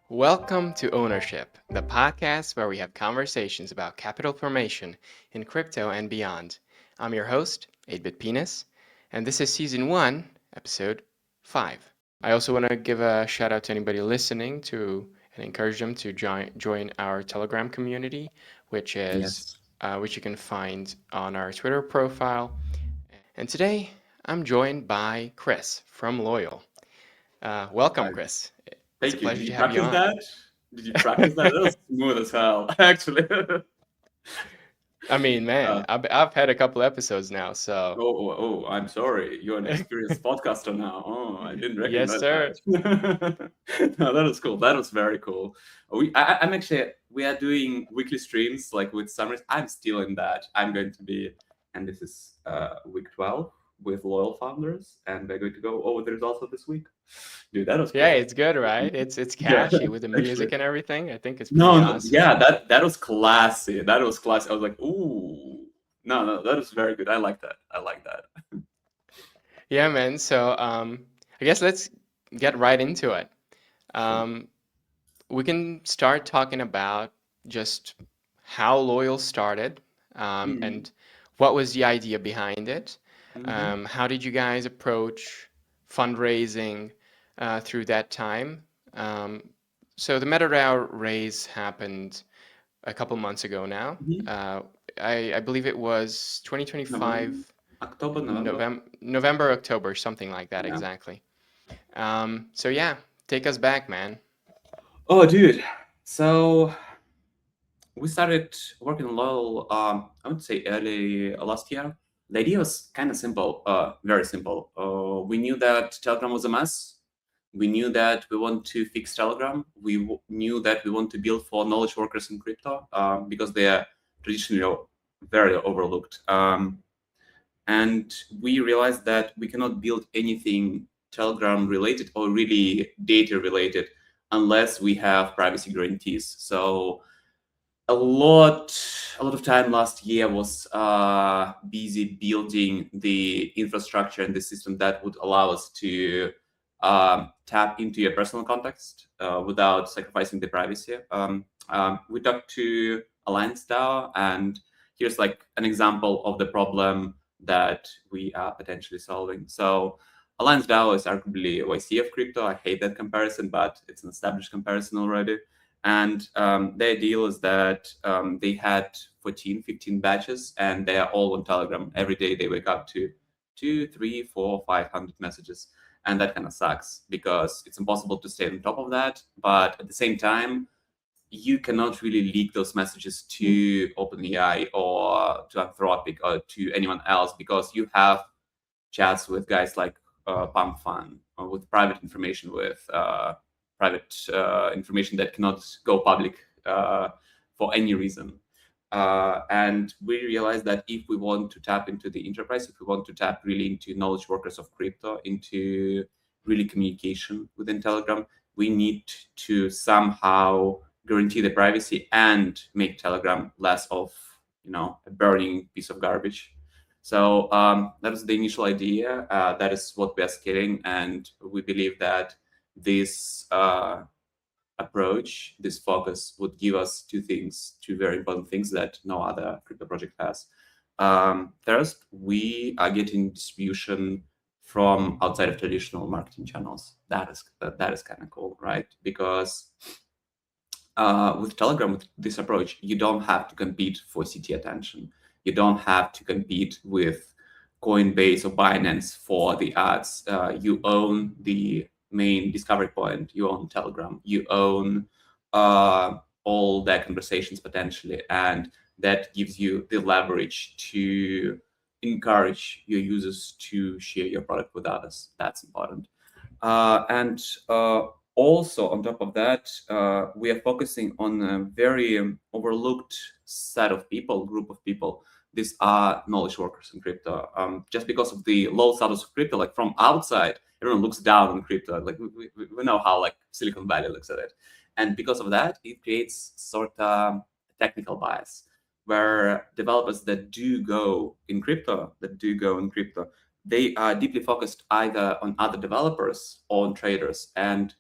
Welcome to Ownership, the podcast where we have conversations about capital formation in crypto and beyond. I'm your host, 8-Bit Penis, and this is Season 1, Episode 5. I also want to give a shout out to anybody listening and encourage them to join our Telegram community, which you can find on our Twitter profile. And today, I'm joined by Chris from Loyal. Welcome, Chris. It's a Thank you. pleasure Did to you have you practice on. that? Did you practice that? That was smooth as hell, actually. I mean, man, I've had a couple episodes now, so I'm sorry. You're an experienced podcaster now. Oh, I didn't yes, recognize sir. that. No, that was cool. That was very cool. We are doing weekly streams like with summaries. I'm still in that. I'm going to be, and this is week 12 with Loyal Founders, and we're going to go over the results of this week. Dude, that was cool. Yeah, it's good, right? It's Yeah, catchy with the actually. music and everything. I think it's pretty awesome. Yeah, that was classy. That was classy. I was like, ooh, no, that was very good. I like that. Yeah, man. So I guess let's get right into it. We can start talking about just how Loyal started, and what was the idea behind it. How did you guys approach fundraising through that time? So the MetaDAO raise happened a couple months ago now. I believe it was 2025 October, November. November, October, something like that, Yeah. exactly. So yeah, take us back, man. Oh, dude. So we started working on Loyal, I would say early last year. The idea was kind of simple, very simple. We knew that Telegram was a mess. We knew that we want to fix Telegram. We knew that we want to build for knowledge workers in crypto because they are traditionally very overlooked. And we realized that we cannot build anything Telegram related or really data related unless we have privacy guarantees. So a lot of time last year was busy building the infrastructure and the system that would allow us to tap into your personal context without sacrificing the privacy. We talked to Alliance DAO, and here's like an example of the problem that we are potentially solving. So Alliance DAO is arguably YC of crypto. I hate that comparison, but it's an established comparison already. And their deal is that they had 14, 15 batches, and they are all on Telegram. Every day they wake up to 2, 3, 4, 500 messages. And that kind of sucks because it's impossible to stay on top of that. But at the same time, you cannot really leak those messages to OpenAI or to Anthropic or to anyone else because you have chats with guys like Pump Fun or with private information, with private information that cannot go public for any reason. And we realized that if we want to tap into the enterprise, if we want to tap really into knowledge workers of crypto, into really communication within Telegram, we need to somehow guarantee the privacy and make Telegram less of a burning piece of garbage. So that was the initial idea. That is what we are scaling, and we believe that this approach, this focus would give us two very important things that no other crypto project has. First, we are getting distribution from outside of traditional marketing channels. That is kind of cool, right? Because with Telegram, with this approach, you don't have to compete for CT attention. You don't have to compete with Coinbase or Binance for the ads. You own the main discovery point. You own Telegram. You own all their conversations potentially, and that gives you the leverage to encourage your users to share your product with others. That's important. And also, on top of that, we are focusing on a very overlooked group of people. These are knowledge workers in crypto. Just because of the low status of crypto, like from outside, everyone looks down on crypto. Like we know how like Silicon Valley looks at it, and because of that, it creates sort of technical bias. where developers that do go in crypto, they are deeply focused either on other developers or on traders, and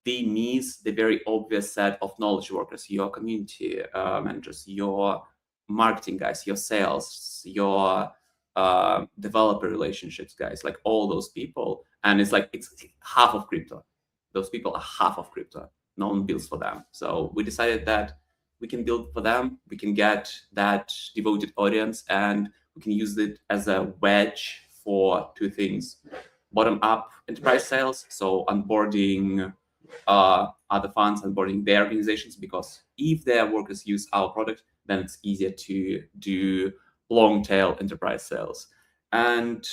they miss the very obvious set of knowledge workers, your community managers, your marketing guys, your sales, your developer relationships guys, like all those people. And it's like it's half of crypto. Those people are half of crypto. No one builds for them. So we decided that we can build for them. We can get that devoted audience, and we can use it as a wedge for two things: bottom up enterprise sales, so onboarding other funds, onboarding their organizations, because if their workers use our product, then it's easier to do long tail enterprise sales. And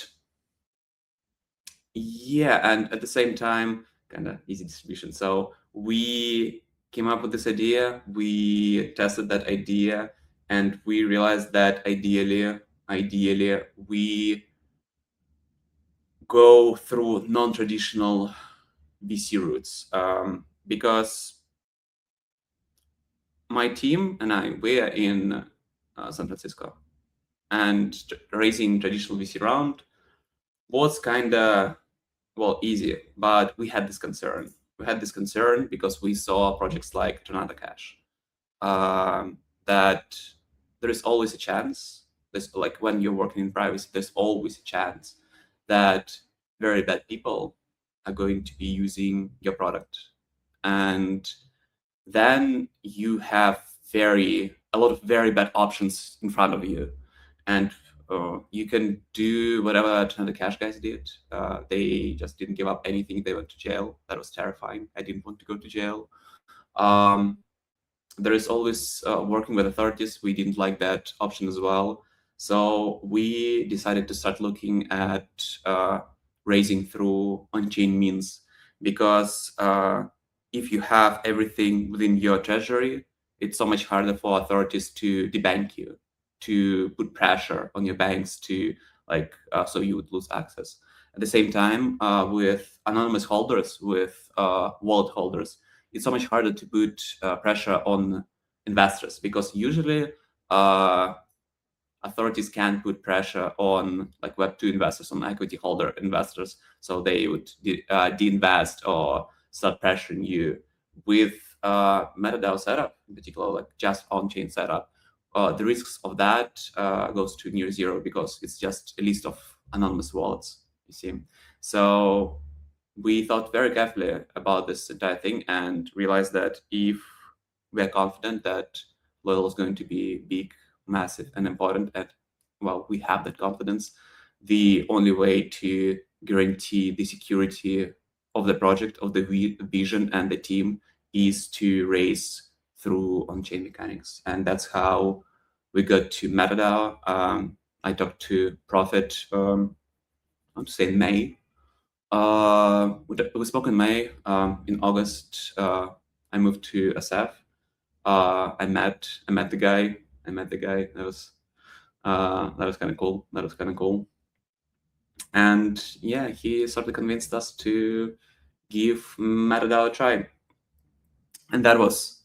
yeah, and at the same time, kind of easy distribution. So we came up with this idea, we tested that idea, and we realized that ideally we go through non-traditional VC routes, because my team and I, we are in San Francisco, and raising traditional VC round was kind of, well, easy, but we had this concern. We had this concern because we saw projects like Tornado Cash, that there is always a chance. There's like when you're working in privacy, there's always a chance that very bad people are going to be using your product, and then you have a lot of very bad options in front of you, and you can do whatever the cash guys did. They just didn't give up anything. They went to jail. That was terrifying. I didn't want to go to jail. There is always working with authorities. We didn't like that option as well. So we decided to start looking at raising through on-chain means, because if you have everything within your treasury, it's so much harder for authorities to debank you, to put pressure on your banks to so you would lose access. At the same time, with anonymous holders, with wallet holders, it's so much harder to put pressure on investors, because usually authorities can put pressure on like Web2 investors, on equity holder investors, so they would de-invest or start pressuring you. With MetaDAO setup, in particular, like just on-chain setup, the risks of that goes to near zero, because it's just a list of anonymous wallets, you see. So we thought very carefully about this entire thing and realized that if we are confident that Loyal is going to be big, massive, and important, and well, we have that confidence, the only way to guarantee the security of the project, of the vision and the team, is to raise through on-chain mechanics. And that's how we got to MetaDAO. I talked to Profit, I want to say in May. We spoke in May. In August, I moved to SF. I met the guy. That was kind of cool. And yeah, he sort of convinced us to give MetaDAO a try. And that was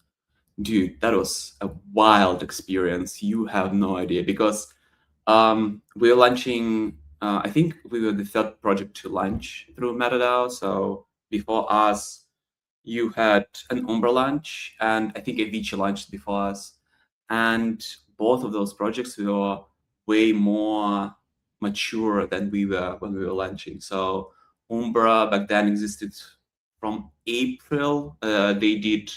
a wild experience. You have no idea, because we were launching. I think we were the third project to launch through MetaDAO. So before us, you had an Umbra launch, and I think Avici launched before us. And both of those projects were way more mature than we were when we were launching. So Umbra back then existed from April. They did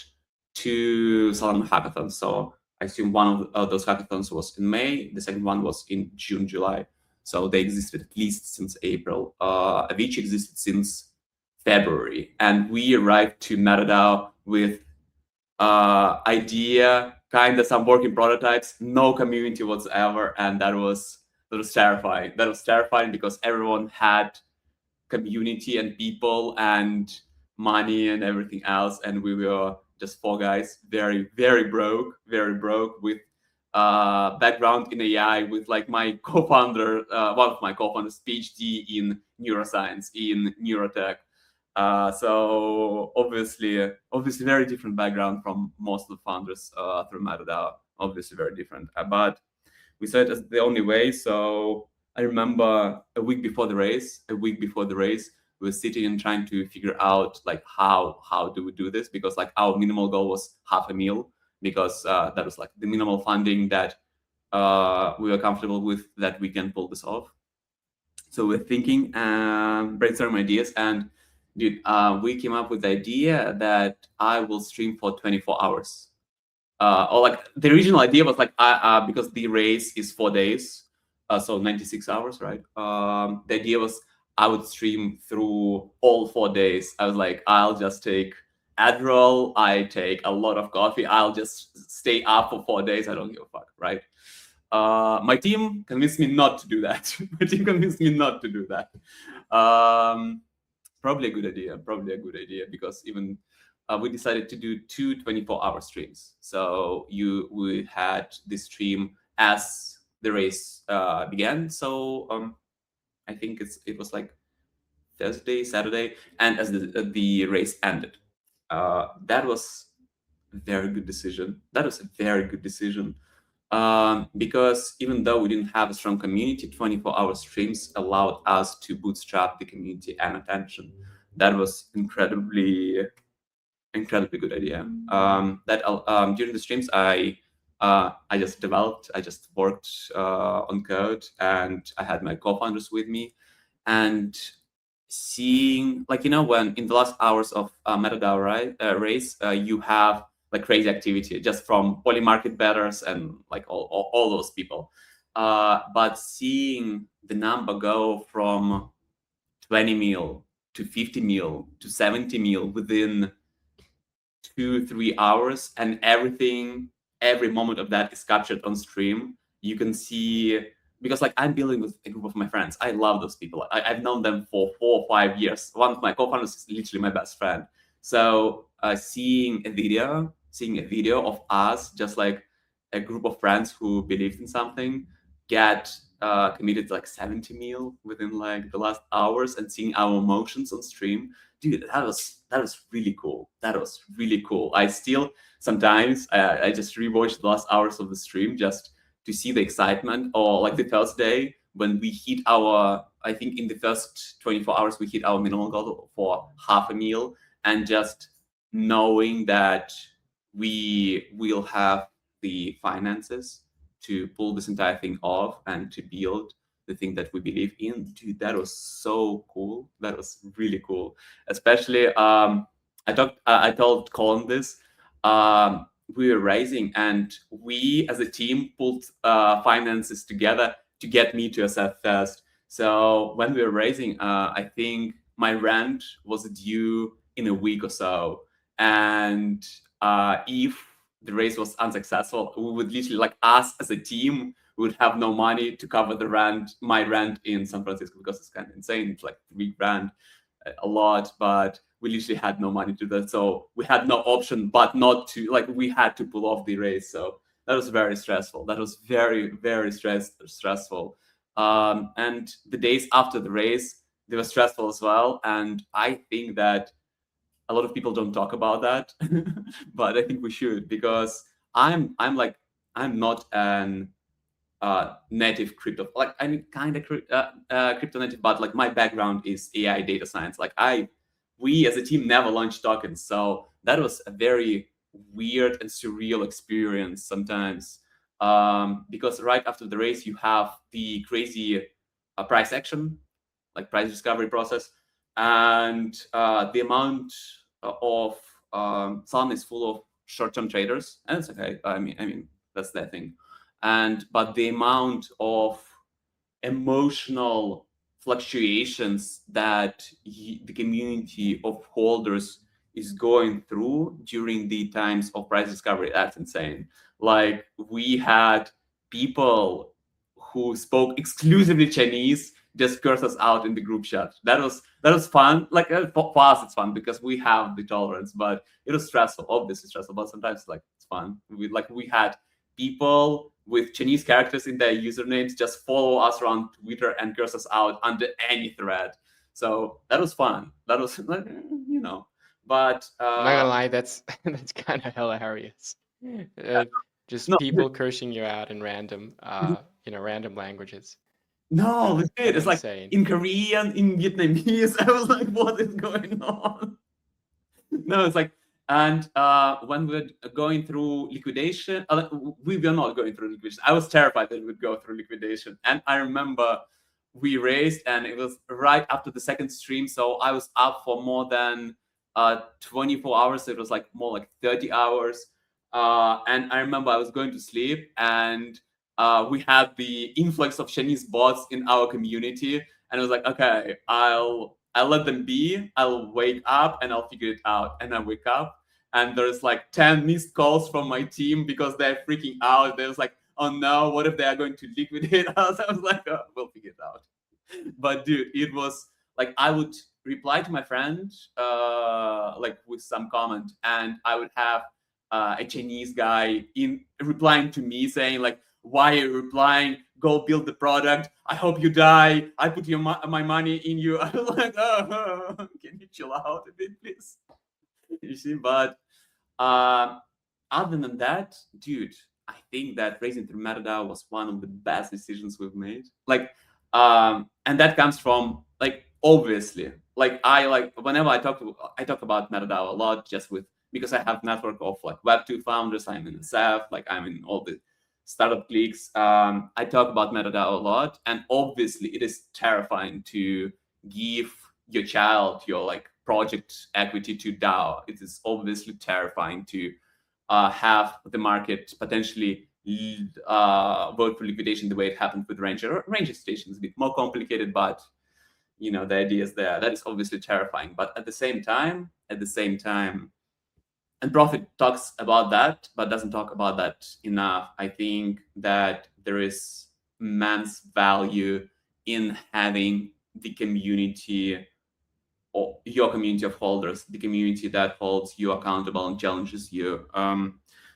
2 Solana hackathons. So I assume one of those hackathons was in May. The second one was in June, July. So they existed at least since April. Avici existed since February, and we arrived to MetaDAO with idea, kind of some working prototypes, no community whatsoever, and that was terrifying. That was terrifying because everyone had community and people and money and everything else, and we were just 4 guys, very broke, with background in AI, with like my co-founder, one of my co-founders, PhD in neuroscience, in neurotech. So obviously very different background from most of the founders through MetaDAO. Obviously very different. But we saw it as the only way. So I remember a week before the race, we were sitting and trying to figure out like how do we do this, because like our minimal goal was half a mil, because that was like the minimal funding that we were comfortable with, that we can pull this off. So we're thinking, brainstorming ideas, and dude, we came up with the idea that I will stream for 24 hours. Or like the original idea was like, because the race is 4 days, so 96 hours, right? The idea was I would stream through all 4 days. I was like, I'll just take Adderall, I take a lot of coffee, I'll just stay up for 4 days. I don't give a fuck, right? My team convinced me not to do that. My team convinced me not to do that. Um, Probably a good idea. Probably a good idea, because even we decided to do two 24-hour streams. So we had this stream as the race began. So I think it was like Thursday, Saturday, and as the race ended. That was a very good decision. That was a very good decision, because even though we didn't have a strong community, 24-hour streams allowed us to bootstrap the community and attention. That was incredibly good idea. That During the streams, I just developed, I just worked on code, and I had my co-founders with me, and seeing, like, when in the last hours of MetaDAO race, you have like crazy activity just from poly market betters and like all those people. But seeing the number go from 20 mil to 50 mil to 70 mil within 2-3 hours, and every moment of that is captured on stream, you can see, because like I'm building with a group of my friends. I love those people. I've known them for 4 or 5 years. One of my co-founders is literally my best friend. So seeing a video of us, just like a group of friends who believed in something, get committed to like 70 mil within like the last hours, and seeing our emotions on stream, dude, that was really cool. That was really cool. I still sometimes I just rewatch the last hours of the stream just to see the excitement, or like the first day when we hit our, I think in the first 24 hours we hit our minimum goal for half a meal, and just knowing that we will have the finances to pull this entire thing off and to build the thing that we believe in. Dude, that was so cool. That was really cool. Especially, I told Colin this. We were raising, and we as a team pulled finances together to get me to SF first. So when we were raising, I think my rent was due in a week or so, and if the race was unsuccessful, we would literally, like, us as a team would have no money to cover my rent in San Francisco, because it's kind of insane. It's like $3,000, a lot, but we literally had no money to do that. So we had no option but not to, like, we had to pull off the race. So that was very stressful. That was very, very stressful. And the days after the race, they were stressful as well. And I think that a lot of people don't talk about that, but I think we should, because I'm not an native crypto, like I'm kind of crypto native, but like my background is AI data science. Like we as a team never launched tokens, so that was a very weird and surreal experience sometimes, because right after the race you have the crazy price action, like price discovery process, and the amount of Sun is full of short-term traders, and it's okay. I mean that's their thing, but the amount of emotional fluctuations that the community of holders is going through during the times of price discovery, that's insane. Like, we had people who spoke exclusively Chinese just curse us out in the group chat. That was fun. Like, for us it's fun because we have the tolerance, but it was stressful, obviously stressful, but sometimes like it's fun. We had people with Chinese characters in their usernames just follow us around Twitter and curse us out under any thread. So that was fun. That was, you know, but I'm not gonna lie, that's that's kind of hilarious. Just No, people cursing you out in random, random languages. no, legit. It's like Insane. in Korean, in Vietnamese. I was like, what is going on? No, it's like, and when we're going through liquidation, we were not going through liquidation. I was terrified that we would go through liquidation. And I remember we raised, and it was right after the second stream. So I was up for more than 24 hours. It was like more like 30 hours. And I remember I was going to sleep, and we had the influx of Chinese bots in our community. And I was like, okay, I'll let them be. I'll wake up and I'll figure it out. And I wake up, and there's like 10 missed calls from my team because they're freaking out. There's like, oh no, what if they are going to liquidate us? I was like, oh, we'll figure it out. But dude, it was like I would reply to my friend like with some comment, and I would have a Chinese guy in replying to me saying like, why are you replying? Go build the product. I hope you die. I put my money in you. I was like, oh, can you chill out a bit, please? You see, but um, other than that, dude, I think that raising through MetaDAO was one of the best decisions we've made. Like, and that comes from like obviously, like I like whenever I talk about MetaDAO a lot, just with because I have network of like Web2 founders. I'm in SF, like I'm in all the startup cliques. I talk about MetaDAO a lot, and obviously, it is terrifying to give your child your like project equity to DAO. It is obviously terrifying to have the market potentially vote for liquidation the way it happened with Ranger. Ranger Station is a bit more complicated, but the idea is there. That is obviously terrifying. But at the same time, and Profit talks about that, but doesn't talk about that enough. I think that there is immense value in having the community or your community of holders, the community that holds you accountable and challenges you.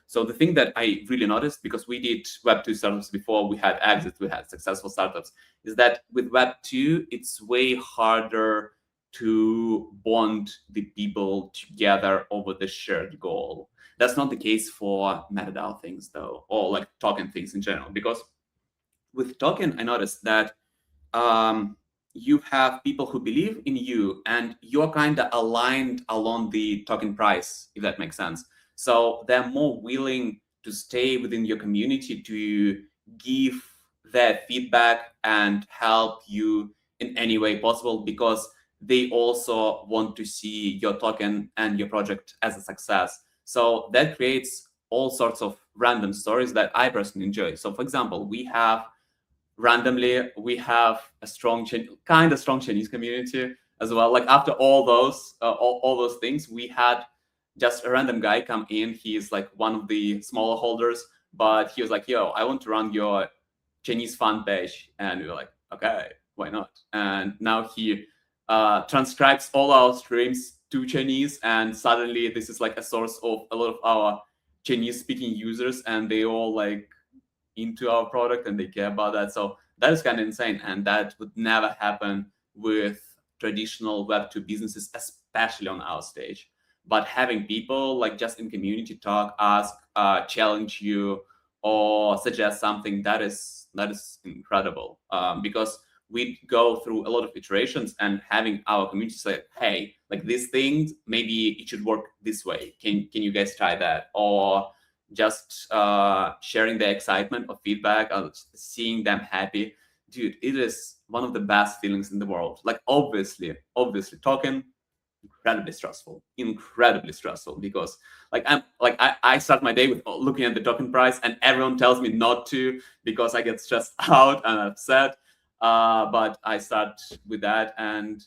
So the thing that I really noticed, because we did Web2 startups before, we had exits, we had successful startups, is that with Web2, it's way harder to bond the people together over the shared goal. That's not the case for MetaDAO things, though, or like token things in general, because with token, I noticed that um, you have people who believe in you and you're kind of aligned along the token price, if that makes sense. So they're more willing to stay within your community to give their feedback and help you in any way possible because they also want to see your token and your project as a success. So that creates all sorts of random stories that I personally enjoy. So, for example, randomly we have a kind of strong Chinese community as well. Like after all those all those things, we had just a random guy come in. He's like one of the smaller holders, but he was like, "Yo, I want to run your Chinese fan page," and we were like, "Okay, why not?" And now he transcribes all our streams to Chinese, and suddenly this is like a source of a lot of our Chinese speaking users, and they all like into our product and they care about that. So that is kind of insane. And that would never happen with traditional Web2 businesses, especially on our stage. But having people like just in community talk, ask, challenge you, or suggest something that is incredible because we go through a lot of iterations and having our community say, hey, like these things, maybe it should work this way. Can you guys try that? Or just sharing the excitement of feedback, seeing them happy, dude, it is one of the best feelings in the world. Like obviously, talking incredibly stressful because I start my day with looking at the token price and everyone tells me not to because I get stressed out and upset. But I start with that, and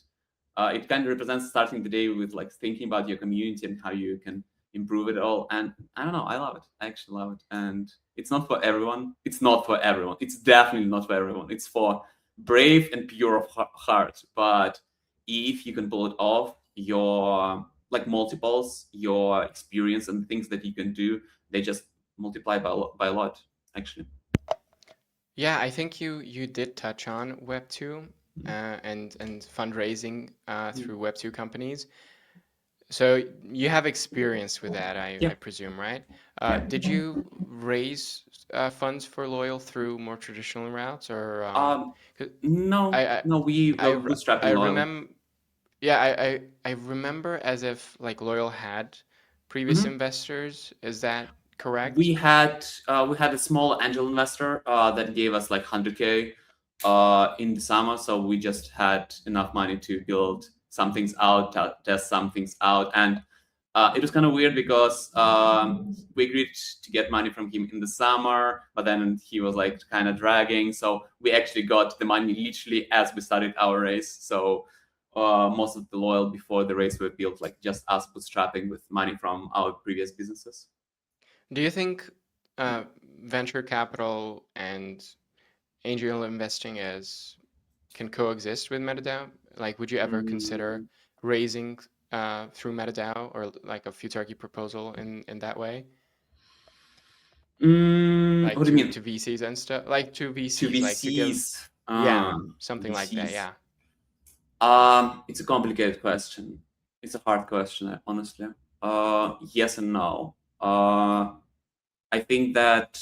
it kind of represents starting the day with like thinking about your community and how you can improve it all. And I don't know, I love it. I actually love it. And it's not for everyone. It's not for everyone. It's definitely not for everyone. It's for brave and pure of heart. But if you can pull it off, your like multiples, your experience and things that you can do, they just multiply by a lot, actually. Yeah, I think you did touch on Web2 Mhm. and fundraising through Web2 companies. So you have experience with that, Yeah, I presume, right? yeah. Did you raise funds for Loyal through more traditional routes, or 'cause No, I no, we were I bootstrapping Loyal. remember, yeah, I remember as if like Loyal had previous Mhm. investors. Is that correct? We had a small angel investor that gave us like 100K in the summer, so we just had enough money to build some things out, test some things out, and it was kind of weird because we agreed to get money from him in the summer, but then he was like kind of dragging, so we actually got the money literally as we started our race. So most of the Loyal before the race were built like just us bootstrapping with money from our previous businesses. Do you think uh, venture capital and angel investing is can coexist with MetaDAO? Like, would you ever consider Mm, raising through MetaDAO or like a futarchy proposal in that way, like what do you mean? to VCs and stuff, like to To VCs, like to give, VCs? yeah, something like that, VCs. yeah. It's a complicated question. It's a hard question, honestly. Yes and no. I think that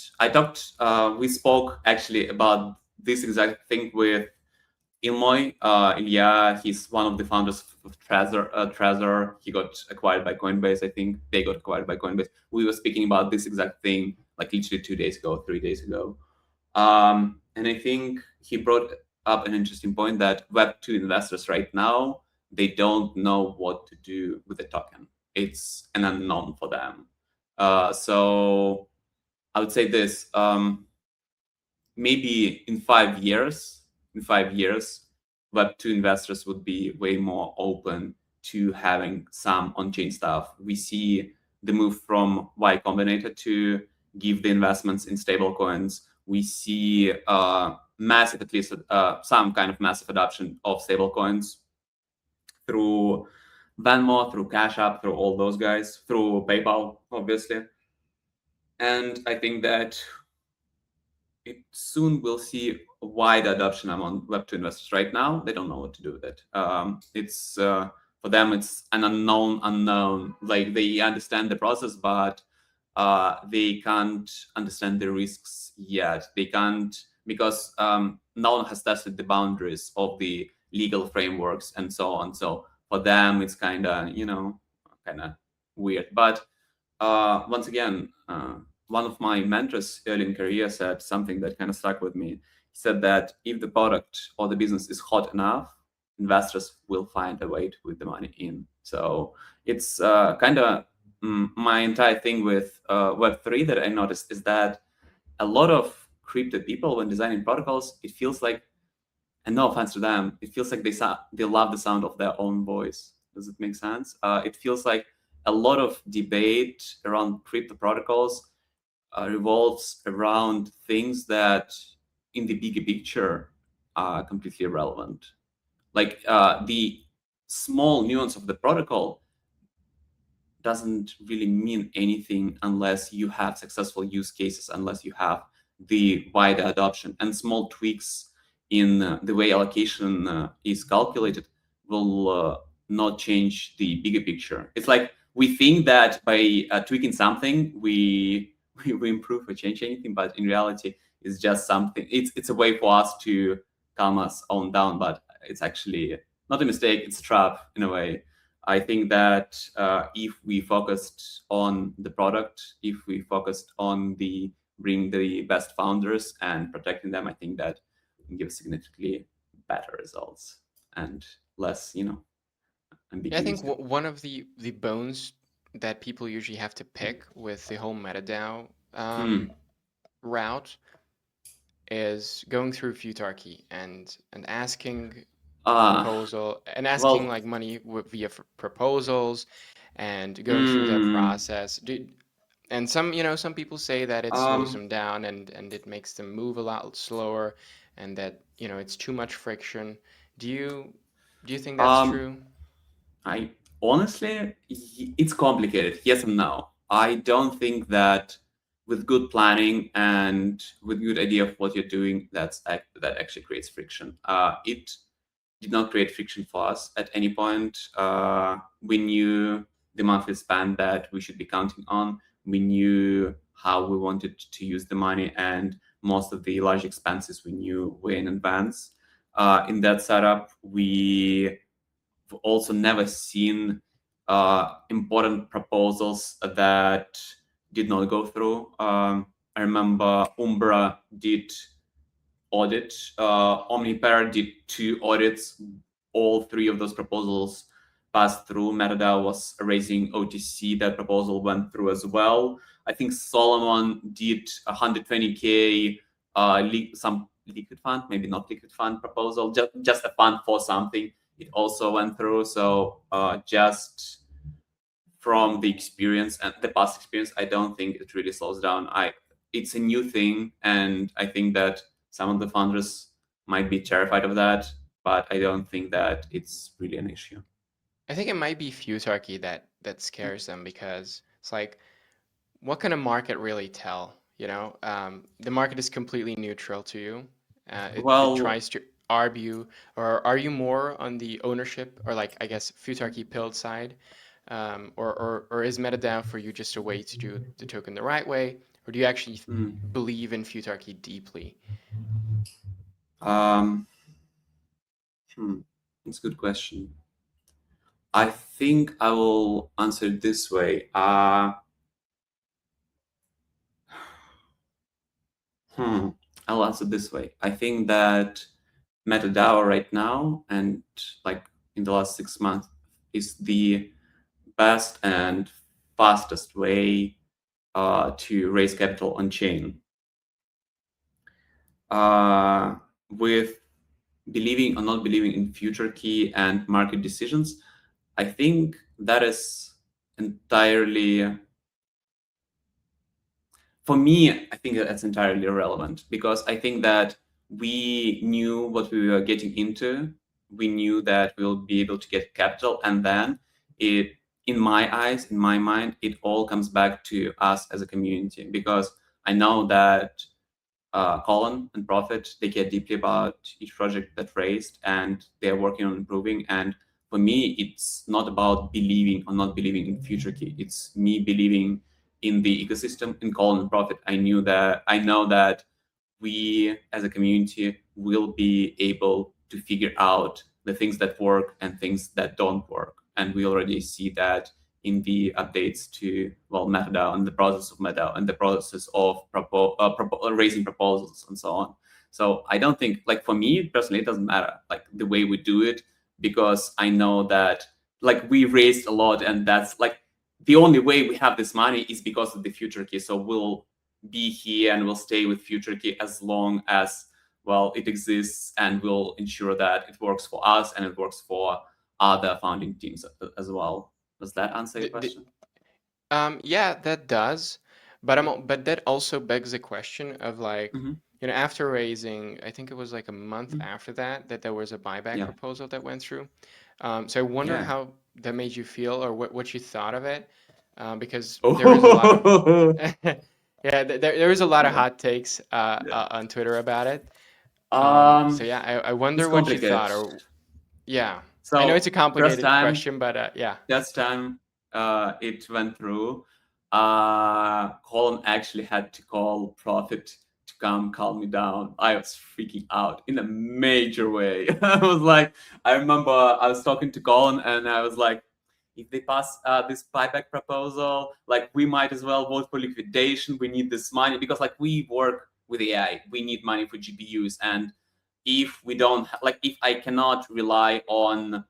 we spoke actually about this exact thing with Ilmoy. Ilya, he's one of the founders of Trezor. Trezor, he got acquired by Coinbase. I think they got acquired by Coinbase. We were speaking about this exact thing like literally 2 days ago, 3 days ago. And I think he brought up an interesting point that Web2 investors right now, they don't know what to do with the token. It's an unknown for them. So I would say this. Maybe in 5 years, Web2 investors would be way more open to having some on-chain stuff. We see the move from Y Combinator to give the investments in stable coins. We see massive, at least some kind of massive adoption of stable coins through Venmo, through Cash App, through all those guys, through PayPal, obviously. And I think that it soon will see a wide adoption among Web2 investors. Right now, they don't know what to do with it. It's For them, it's an unknown. Like they understand the process, but they can't understand the risks yet. They can't because no one has tested the boundaries of the legal frameworks and so on. So for them, it's kind of weird. But once again, one of my mentors early in career said something that kind of stuck with me. He said that if the product or the business is hot enough, investors will find a way to put the money in. So it's kind of my entire thing with Web3 that I noticed is that a lot of crypto people, when designing protocols, it feels like, and no offense to them, it feels like they love the sound of their own voice. Does it make sense? It feels like a lot of debate around crypto protocols revolves around things that, in the bigger picture, are completely irrelevant. Like the small nuance of the protocol doesn't really mean anything unless you have successful use cases, unless you have the wide adoption. And small tweaks in the way allocation is calculated will not change the bigger picture. It's like we think that by tweaking something, we improve or change anything, but in reality, it's just something. It's a way for us to calm us on down, but it's actually not a mistake. It's a trap in a way. I think that if we focused on the product, if we focused on the bring the best founders and protecting them, I think that can give significantly better results and less, Yeah, I think ambiguity. one of the bones that people usually have to pick with the whole MetaDAO Hmm. route is going through futarchy and asking Uh, proposal and asking well, like money via proposals and going through that hmm. process. And some people say that it slows um, them down and it makes them move a lot slower and that it's too much friction. Do you do you think that's um, true? I honestly, it's complicated. Yes and no. I don't think that with good planning and with good idea of what you're doing, that actually creates friction. It did not create friction for us at any point. We knew. the monthly spend that we should be counting on. We knew how we wanted to use the money, and most of the large expenses we knew way in advance. In that setup, we also never seen important proposals that did not go through. I remember Umbra did audit. Omnipair did 2 audits. All 3 of those proposals passed through. MetaDAO was raising OTC. That proposal went through as well. I think Solomon did 120K, some liquid fund, maybe not liquid fund proposal, just a fund for something. It also went through. So just from the experience and the past experience, I don't think it really slows down. It's a new thing, and I think that some of the founders might be terrified of that, but I don't think that it's really an issue. I think it might be futarchy that scares them because it's like, what can a market really tell? The market is completely neutral to you. It Well, tries to argue, or are you more on the ownership or like I guess futarchy build side, or is MetaDAO for you just a way to do the token the right way, or do you actually believe in futarchy deeply? um, hmm, that's a good question. I think I will answer it this way. I'll answer this way. I think that MetaDAO right now and like in the last 6 months is the best and fastest way to raise capital on chain. With believing or not believing in future key and market decisions, I think that is entirely, for me, I think that's entirely irrelevant because I think that we knew what we were getting into. We knew that we'll be able to get capital, and then it, in my eyes, in my mind, it all comes back to us as a community because I know that Colin and Profit, they care deeply about each project that raised and they're working on improving. And for me, it's not about believing or not believing in future key. It's me believing in the ecosystem in Colin and Profit. I know that we as a community will be able to figure out the things that work and things that don't work. And we already see that in the updates to MetaDAO and the process of MetaDAO and the process of raising proposals and so on. So I don't think, like for me personally, it doesn't matter like the way we do it because I know that like we raised a lot and that's like the only way we have this money is because of the future key. So we'll be here and we'll stay with future key as long as it exists, and we'll ensure that it works for us and it works for other founding teams as well. Does that answer your The, the, question? Yeah, that does, but that also begs the question of like, Mm-hmm. after raising, I think it was like a month Mm-hmm. after that there was a buyback Yeah. proposal that went through. So I wonder Yeah. how that made you feel or what you thought of it, because there is a lot of Oh. yeah, there is a lot of Yeah. hot takes Yeah. on Twitter about it. So Um, yeah, I it's wonder what you complicated. thought, or yeah, I know it's So a first complicated time, question, but yeah. Last time it went through, Colin actually had to call Profit to come calm me down. I was freaking out in a major way. I remember I was talking to Colin and I was like, if they pass this buyback proposal, like we might as well vote for liquidation. We need this money because like we work with AI, we need money for GPUs, and if we don't if I cannot rely on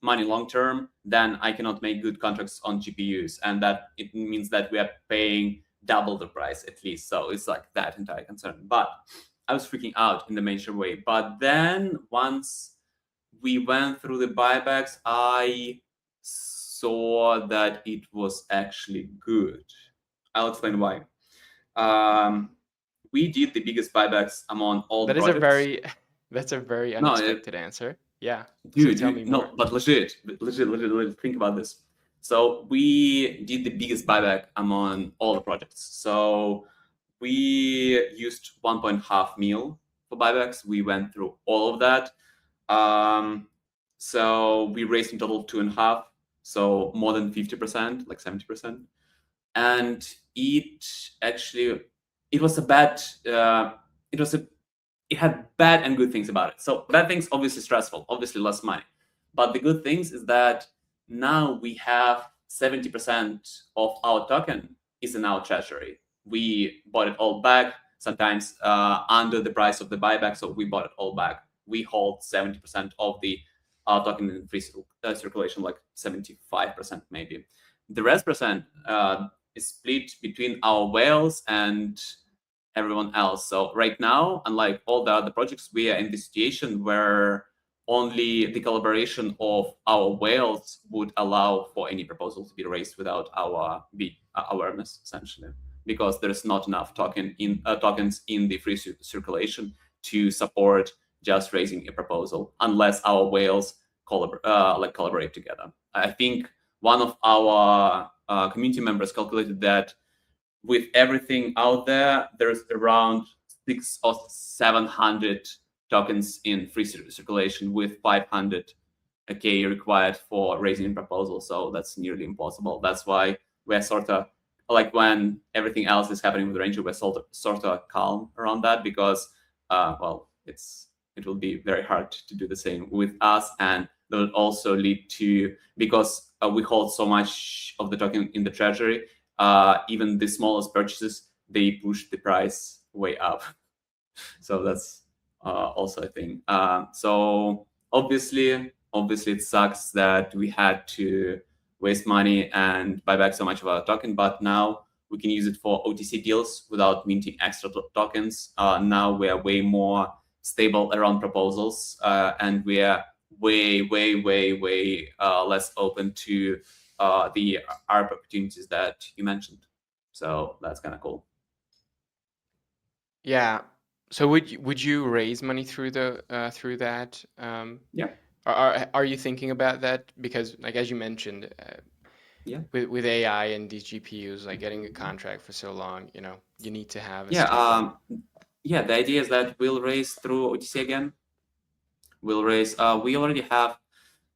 money long term, then I cannot make good contracts on GPUs, and that it means that we are paying double the price at least. So it's like that entire concern. But I was freaking out in the major way. But then once we went through the buybacks, I saw that it was actually good. I'll explain why. Um, we did the biggest buybacks among all the That is a projects. very that's a very No, unexpected answer. Yeah. So dude, tell me more. no, but legit, think about this. So we did the biggest buyback among all the projects. So we used 1.5 mil for buybacks. We went through all of that. Um, so we raised in total 2.5. so more than 50%, like 70%. And it actually, it was a bad, it was a, it had bad and good things about it. So bad things, obviously stressful, obviously less money. But the good things is that now we have 70% of our token is in our treasury. We bought it all back, sometimes under the price of the buyback, so we bought it all back. We hold 70% of the token in free circulation, like 75% maybe. The rest percent is split between our whales and everyone else. So right now, unlike all the other projects, we are in the situation where only the collaboration of our whales would allow for any proposal to be raised without our awareness, essentially, because there's not enough tokens in the free circulation to support just raising a proposal unless our whales collaborate together. I think one of our community members calculated that with everything out there, there's around 600 or 700 tokens in free circulation with 500K required for raising proposals. So that's nearly impossible. That's why we're sort of like, when everything else is happening with Ranger, we're sort of calm around that, because well, it will be very hard to do the same with us, and that will also lead to, because we hold so much of the token in the treasury, even the smallest purchases, they push the price way up. So that's also a thing. So obviously it sucks that we had to waste money and buy back so much of our token, but now we can use it for OTC deals without minting extra tokens. Now we are way more stable around proposals, and we are way less open to the ARP opportunities that you mentioned. So that's kind of cool. Yeah. So would you raise money through that? Yeah. Are you thinking about that? Because, like, as you mentioned, Yeah. with AI and these GPUs, like, getting a contract for so long, you need to have a Yeah. stable. Yeah. The idea is that we'll raise through OTC again. We'll raise. We already have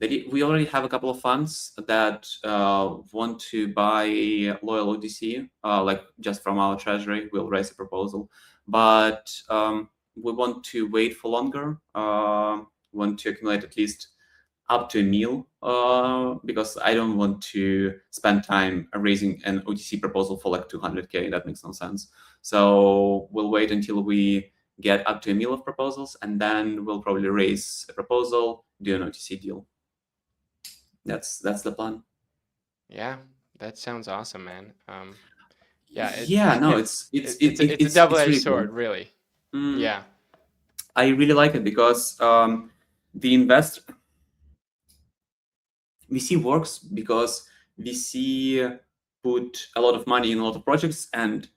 a couple of funds that want to buy loyal OTC, like just from our treasury. We'll raise a proposal, but we want to wait for longer. Want to accumulate at least up to a mil, because I don't want to spend time raising an OTC proposal for like 200K. That makes no sense. So we'll wait until we get up to a mil of proposals, and then we'll probably raise a proposal, do an OTC deal. That's the plan. Yeah, that sounds awesome, man. Yeah, Yeah, no, it's it's a double-edged really cool. sword, really. Mm, Yeah. I really like it because the investor VC works because VC put a lot of money in a lot of projects, and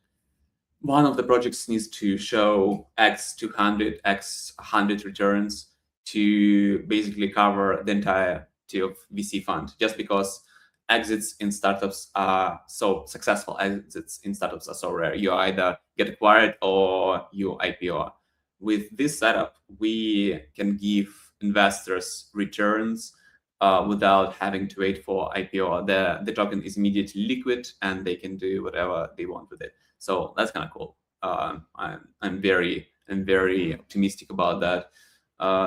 one of the projects needs to show X 200, X 100 returns to basically cover the entirety of VC fund, just because exits in startups are so successful. Exits in startups are so rare. You either get acquired or you IPO. With this setup, we can give investors returns without having to wait for IPO. The token is immediately liquid, and they can do whatever they want with it. So that's kind of cool. I'm very optimistic about that.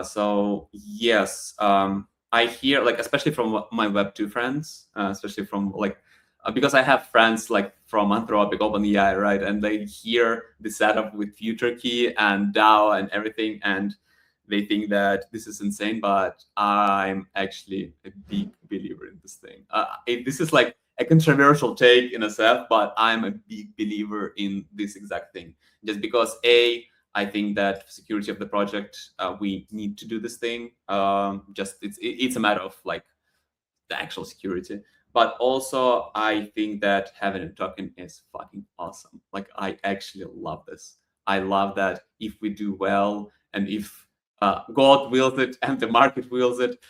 So yes, I hear, like, especially from my Web2 friends, especially from because I have friends like from Anthropic, OpenAI, right, and they hear the setup with Future Key and DAO and everything, and they think that this is insane. But I'm actually a big believer in this thing. This is like a controversial take in itself, but I'm a big believer in this exact thing. Just because I think that for security of the project, we need to do this thing. Just it's a matter of like the actual security. But also, I think that having a token is fucking awesome. Like, I actually love this. I love that if we do well, and if God wills it and the market wills it,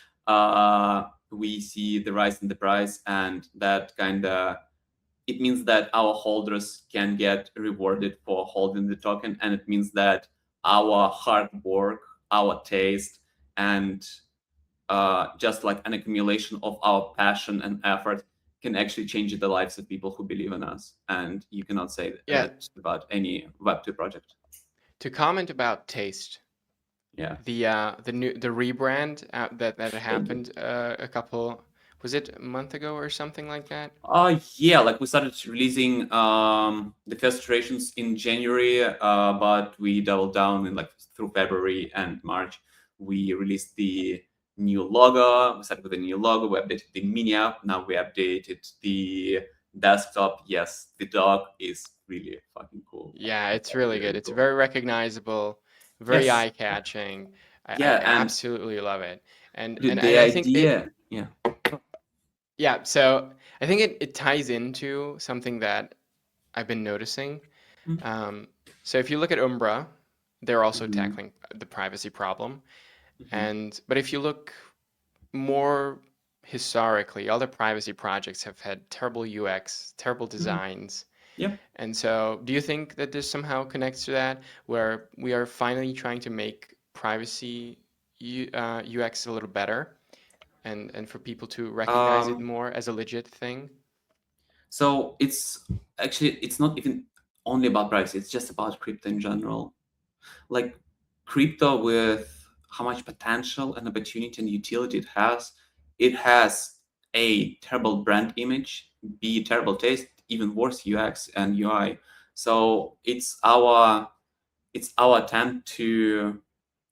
we see the rise in the price, and that kind of, it means that our holders can get rewarded for holding the token, and it means that our hard work, our taste, and just like an accumulation of our passion and effort can actually change the lives of people who believe in us. And you cannot say Yeah, that about any Web2 project. to comment about taste, Yeah. the rebrand that happened a couple, was it a month ago or something like that? Yeah, like we started releasing the first iterations in January, but we doubled down in like through February and March. We released the new logo. We started with a new logo. We updated the mini app. Now we updated the desktop. Yes, the dog is really fucking cool. Like, Yeah, it's really good. really It's cool. very recognizable, very Yes. eye-catching. I Yeah, and absolutely love it. And dude, and the I think it, idea. Yeah. yeah, so I think it ties into something that I've been noticing. Um, so if you look at Umbra, they're also Mm-hmm. tackling the privacy problem. Mm-hmm. And but if you look more historically, other privacy projects have had terrible UX, terrible Mm-hmm. designs. Yep. And so, do you think that this somehow connects to that, where we are finally trying to make privacy UX a little better, and for people to recognize it Um, more as a legit thing? So it's not even only about price. It's just about crypto in general. Like crypto with how much potential and opportunity and utility it has. It has a terrible brand image, B terrible taste, even worse UX and UI. So it's our attempt to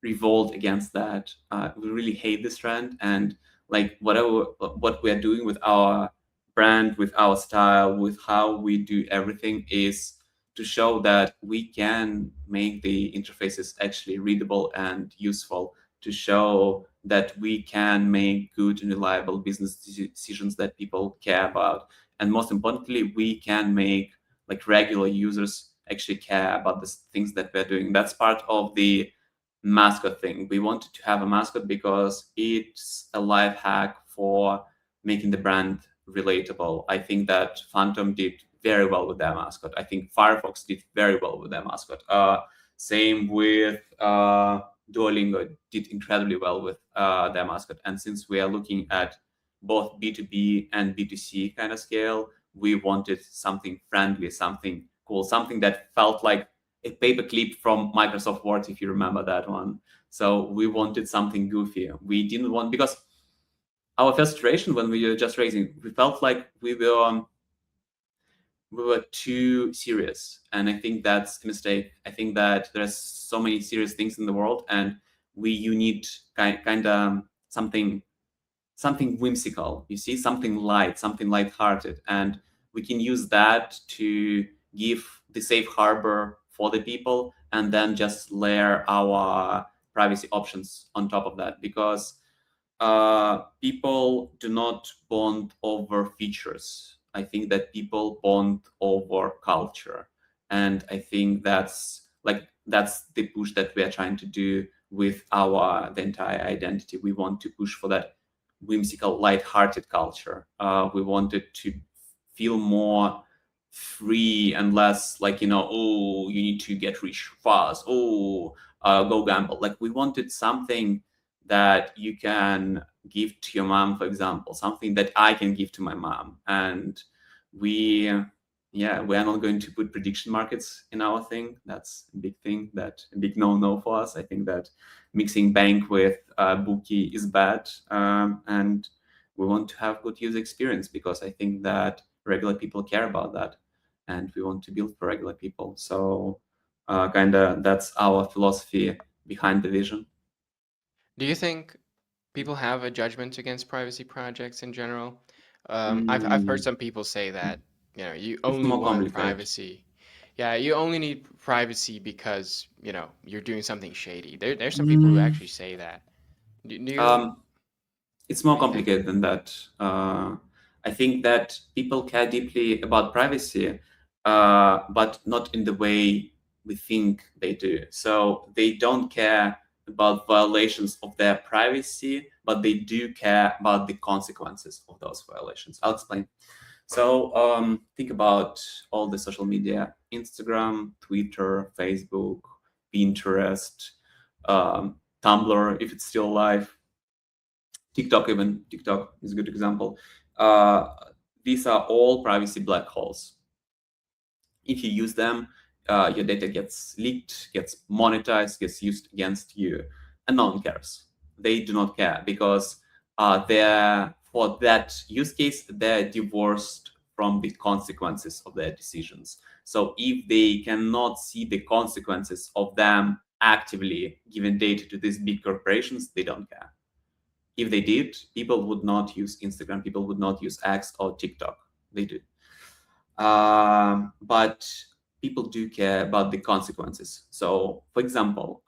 revolt against that. We really hate this trend, and like what we are doing with our brand, with our style, with how we do everything is to show that we can make the interfaces actually readable and useful, to show that we can make good and reliable business decisions that people care about, and most importantly we can make like regular users actually care about the things that we're doing. That's part of the mascot thing. We wanted to have a mascot because it's a life hack for making the brand relatable. I think that Phantom did very well with their mascot. I think Firefox did very well with their mascot. Same with Duolingo did incredibly well with their mascot. And since we are looking at both B2B and B2C kind of scale, we wanted something friendly, something cool, something that felt like a paperclip from Microsoft Word, if you remember that one. So we wanted something goofy. We didn't want, because our first iteration when we were just raising, we felt like we were too serious, and I think that's a mistake. I think that there's so many serious things in the world, and you need kind of something whimsical, you see, something light, something light-hearted, and we can use that to give the safe harbor for the people, and then just layer our privacy options on top of that, because people do not bond over features. I think that people bond over culture, and I think that's the push that we are trying to do with the entire identity. We want to push for that whimsical, light-hearted culture. We wanted to feel more free and less like, oh, you need to get rich fast. Oh, go gamble. Like we wanted something that you can give to your mom, for example, something that I can give to my mom. And we, yeah, we are not going to put prediction markets in our thing. That's a big thing, that a big no for us. I think that mixing bank with bookie is bad. And we want to have good user experience, because I think that regular people care about that. And we want to build for regular people. So kind of that's our philosophy behind the vision. Do you think people have a judgment against privacy projects in general? I've heard Mm, some people say that, you it's only more want complicated. privacy. Yeah, you only need privacy because, you're doing something shady. There's some people who Mm, actually say that. Do you, um, it's what more do you think? complicated than that. I think that people care deeply about privacy, but not in the way we think they do. So they don't care about violations of their privacy, but they do care about the consequences of those violations. I'll explain. So think about all the social media: Instagram, Twitter, Facebook, Pinterest, Tumblr, if it's still alive. TikTok, even TikTok is a good example. Uh, these are all privacy black holes. If you use them, your data gets leaked, gets monetized, gets used against you, and no one cares. They do not care because they're for that use case they're divorced from the consequences of their decisions. So if they cannot see the consequences of them actively giving data to these big corporations, they don't care. If they did, people would not use Instagram, people would not use X or TikTok. They do. But people do care about the consequences. So, for example,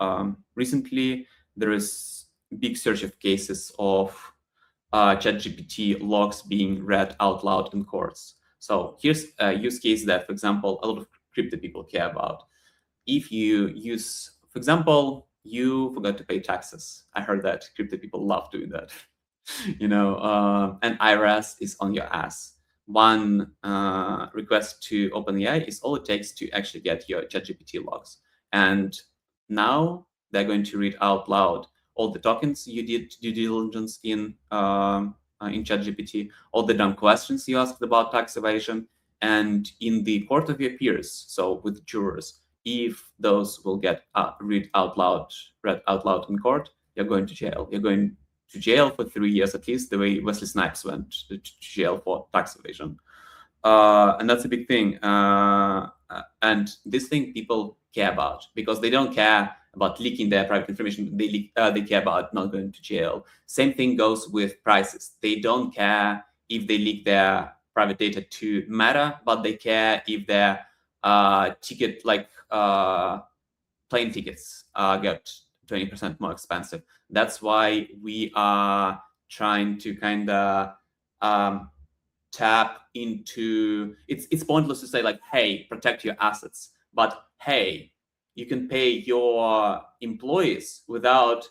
recently there is big surge of cases of ChatGPT logs being read out loud in courts. So here's a use case that, for example, a lot of crypto people care about. If you use, for example, you forgot to pay taxes. I heard that crypto people love doing that. And IRS is on your ass. One request to OpenAI is all it takes to actually get your ChatGPT logs. And now they're going to read out loud all the tokens you did due diligence in ChatGPT, all the dumb questions you asked about tax evasion, and in the court of your peers, so with jurors, if those will get read out loud in court, you're going to jail. You're going to jail for 3 years at least, the way Wesley Snipes went to jail for tax evasion. And that's a big thing. And this thing people care about because they don't care about leaking their private information. They care about not going to jail. Same thing goes with prices. They don't care if they leak their private data to Meta, but they care if their ticket, like plane tickets, get 20% more expensive. That's why we are trying to kind of tap into it's pointless to say like, hey, protect your assets, but hey, you can pay your employees without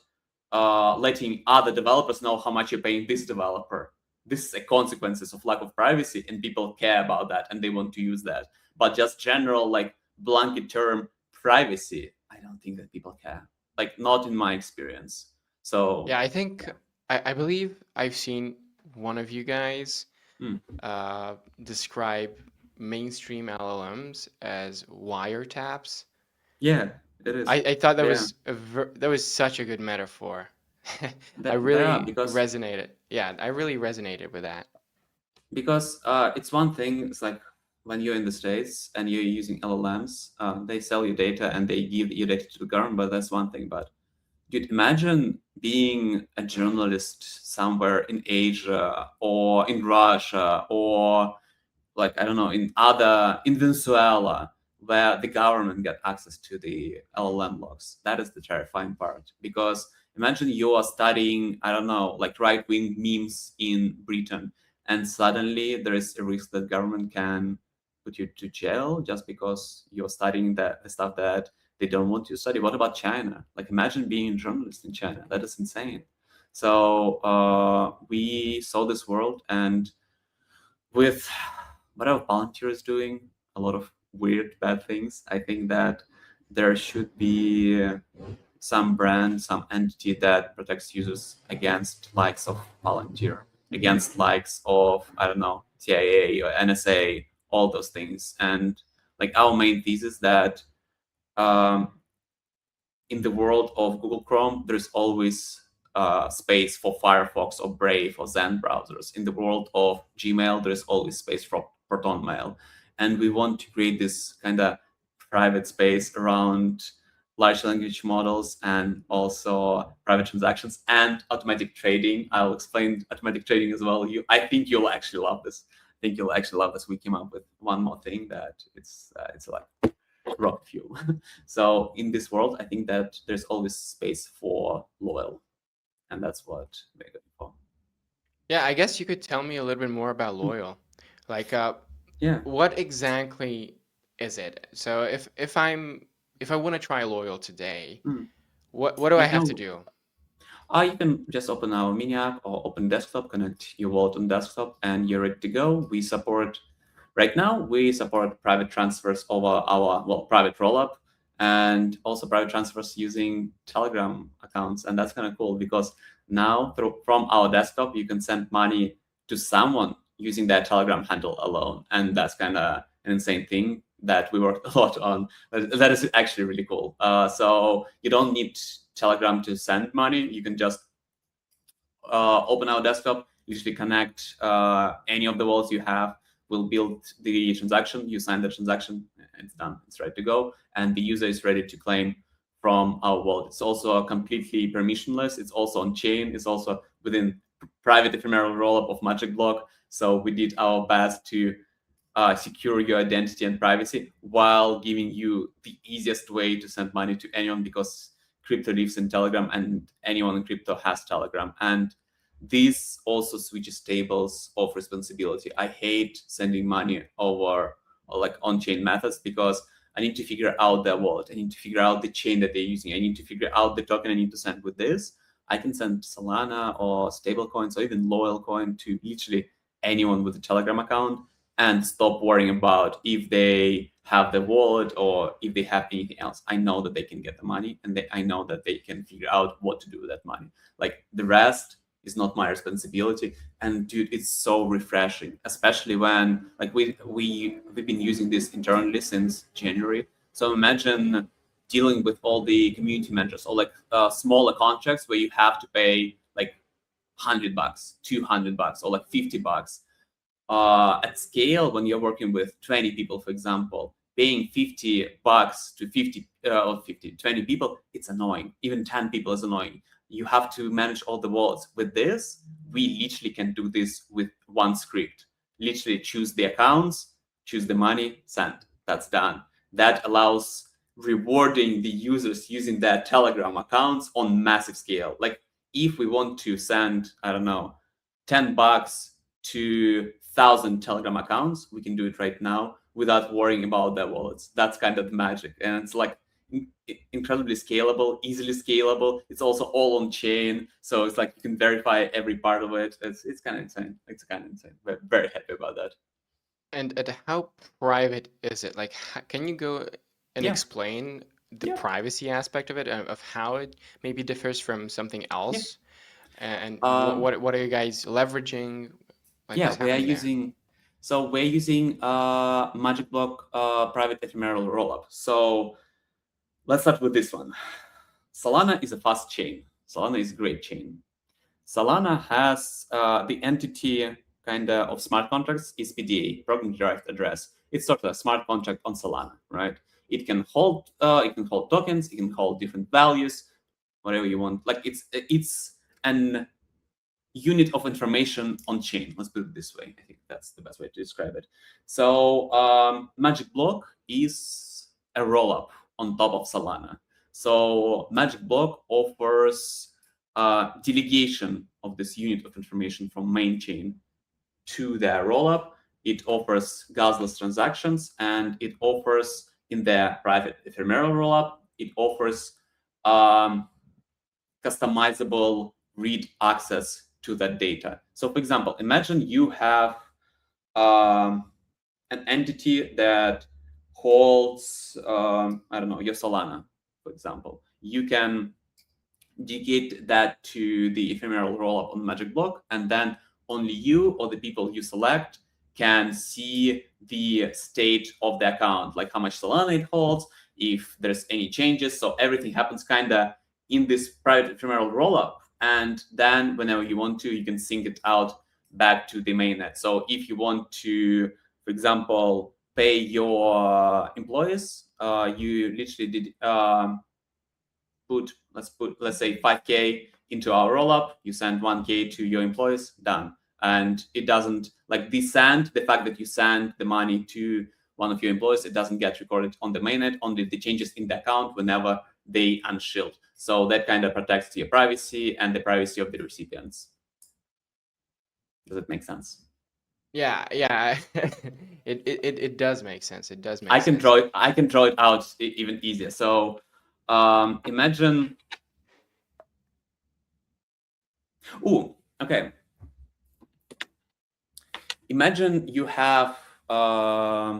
letting other developers know how much you're paying this developer. This is a consequences of lack of privacy, and people care about that and they want to use that. But just general like blanket term privacy, I don't think that people care, like not in my experience. So Yeah, I think yeah. I believe I've seen one of you guys Mm. describe mainstream LLMs as wiretaps. Yeah, it I, is. I thought that Yeah, was that was such a good metaphor. I there are really because resonated. Yeah, I really resonated with that. it's one thing. It's like when you're in the States and you're using LLMs, they sell you data and they give your data to the government, but that's one thing. But dude, imagine being a journalist somewhere in Asia or in Russia or like I don't know in Venezuela where the government get access to the LLM logs. That is the terrifying part because imagine you are studying I don't know like right wing memes in Britain and suddenly there is a risk that government can put you to jail just because you're studying the stuff that they don't want you to study. What about China? Like imagine being a journalist in China. That is insane. So we saw this world and with whatever Palantir is doing, a lot of weird bad things. I think that there should be some brand, some entity that protects users against likes of Palantir, against likes of I don't know CIA or NSA, all those things. And like our main thesis that um, in the world of Google Chrome, there's always space for Firefox or Brave or Zen browsers. In the world of Gmail, there's always space for Proton Mail. And we want to create this kind of private space around large language models and also private transactions and automatic trading. I'll explain automatic trading as well. I think you'll actually love this. I think you'll actually love this. We came up with one more thing that it's like rocket fuel. So in this world, I think that there's always space for loyal, and that's what we're going for. Yeah, I guess you could tell me a little bit more about Mm. loyal. Like, Yeah. what exactly is it? So if I want to try loyal today, Mm. what do I You have to can do? you can just open our mini app or open desktop, connect your wallet on desktop, and you're ready to go. We support right now. We support private transfers over our private rollup, and also private transfers using Telegram accounts. And that's kind of cool because now from our desktop, you can send money to someone using that Telegram handle alone. And that's kind of an insane thing that we worked a lot on. That is actually really cool. So you don't need Telegram to send money. You can just open our desktop, usually connect any of the wallets you have. We'll build the transaction, you sign the transaction, it's done, it's ready to go, and the user is ready to claim from our wallet. It's also completely permissionless, it's also on chain, it's also within private ephemeral rollup of Magic Block. So we did our best to secure your identity and privacy while giving you the easiest way to send money to anyone, because crypto lives in Telegram and anyone in crypto has Telegram. And this also switches tables of responsibility. I hate sending money over like on-chain methods because I need to figure out their wallet. I need to figure out the chain that they're using. I need to figure out the token I need to send. With this, I can send Solana or stablecoins or even loyal coin to literally anyone with a Telegram account and stop worrying about if they have the wallet or if they have anything else. I know that they can get the money, and I know that they can figure out what to do with that money. Like the rest is not my responsibility. And dude, it's so refreshing, especially when like we've been using this internally since January. So imagine dealing with all the community managers or like smaller contracts where you have to pay like $100, $200, or like $50. At scale, when you're working with 20 people, for example, paying $50 to 20 people, it's annoying. Even 10 people is annoying. You have to manage all the wallets. With this, we literally can do this with one script. Literally choose the accounts, choose the money, send. That's done. That allows rewarding the users using their Telegram accounts on massive scale. Like if we want to send, I don't know, $10 to 1,000 Telegram accounts, we can do it right now without worrying about their wallets. That's kind of the magic. And it's like incredibly scalable, easily scalable. It's also all on chain. So it's like you can verify every part of it. It's kind of insane. It's kind of insane. We're very happy about that. And how private is it? Like, can you go and Yeah. explain the Yeah. privacy aspect of it, of how it maybe differs from something Yeah. else? And Um, what are you guys leveraging? Like, yeah, what's happening there? we're using Magic Block private ephemeral rollup. So let's start with this one. Solana is a fast chain. Solana is a great chain. Solana has the entity kind of smart contracts is PDA, program derived address. It's sort of a smart contract on Solana, right? It can hold tokens, it can hold different values, whatever you want. Like it's an unit of information on chain. Let's put it this way. I think that's the best way to describe it. So Magic Block is a rollup on top of Solana. So Magic Block offers delegation of this unit of information from main chain to their rollup. It offers gasless transactions, and it offers in their private ephemeral rollup, it offers customizable read access to that data. So for example, imagine you have an entity that holds, I don't know, your Solana, for example. You can dedicate that to the ephemeral rollup on Magic Block, and then only you or the people you select can see the state of the account, like how much Solana it holds, if there's any changes. So everything happens kind of in this private ephemeral rollup. And then whenever you want to, you can sync it out back to the mainnet. So if you want to, for example, pay your employees, you literally did let's say 5K into our rollup, you send 1K to your employees, done. And it doesn't, like the fact that you send the money to one of your employees, it doesn't get recorded on the mainnet, only the changes in the account whenever they unshield. So that kind of protects your privacy and the privacy of the recipients. Does it make sense? Yeah, yeah. It does make sense. It does make I can sense. draw it out even easier. So imagine. Oh, okay. Imagine you have Wi-Fi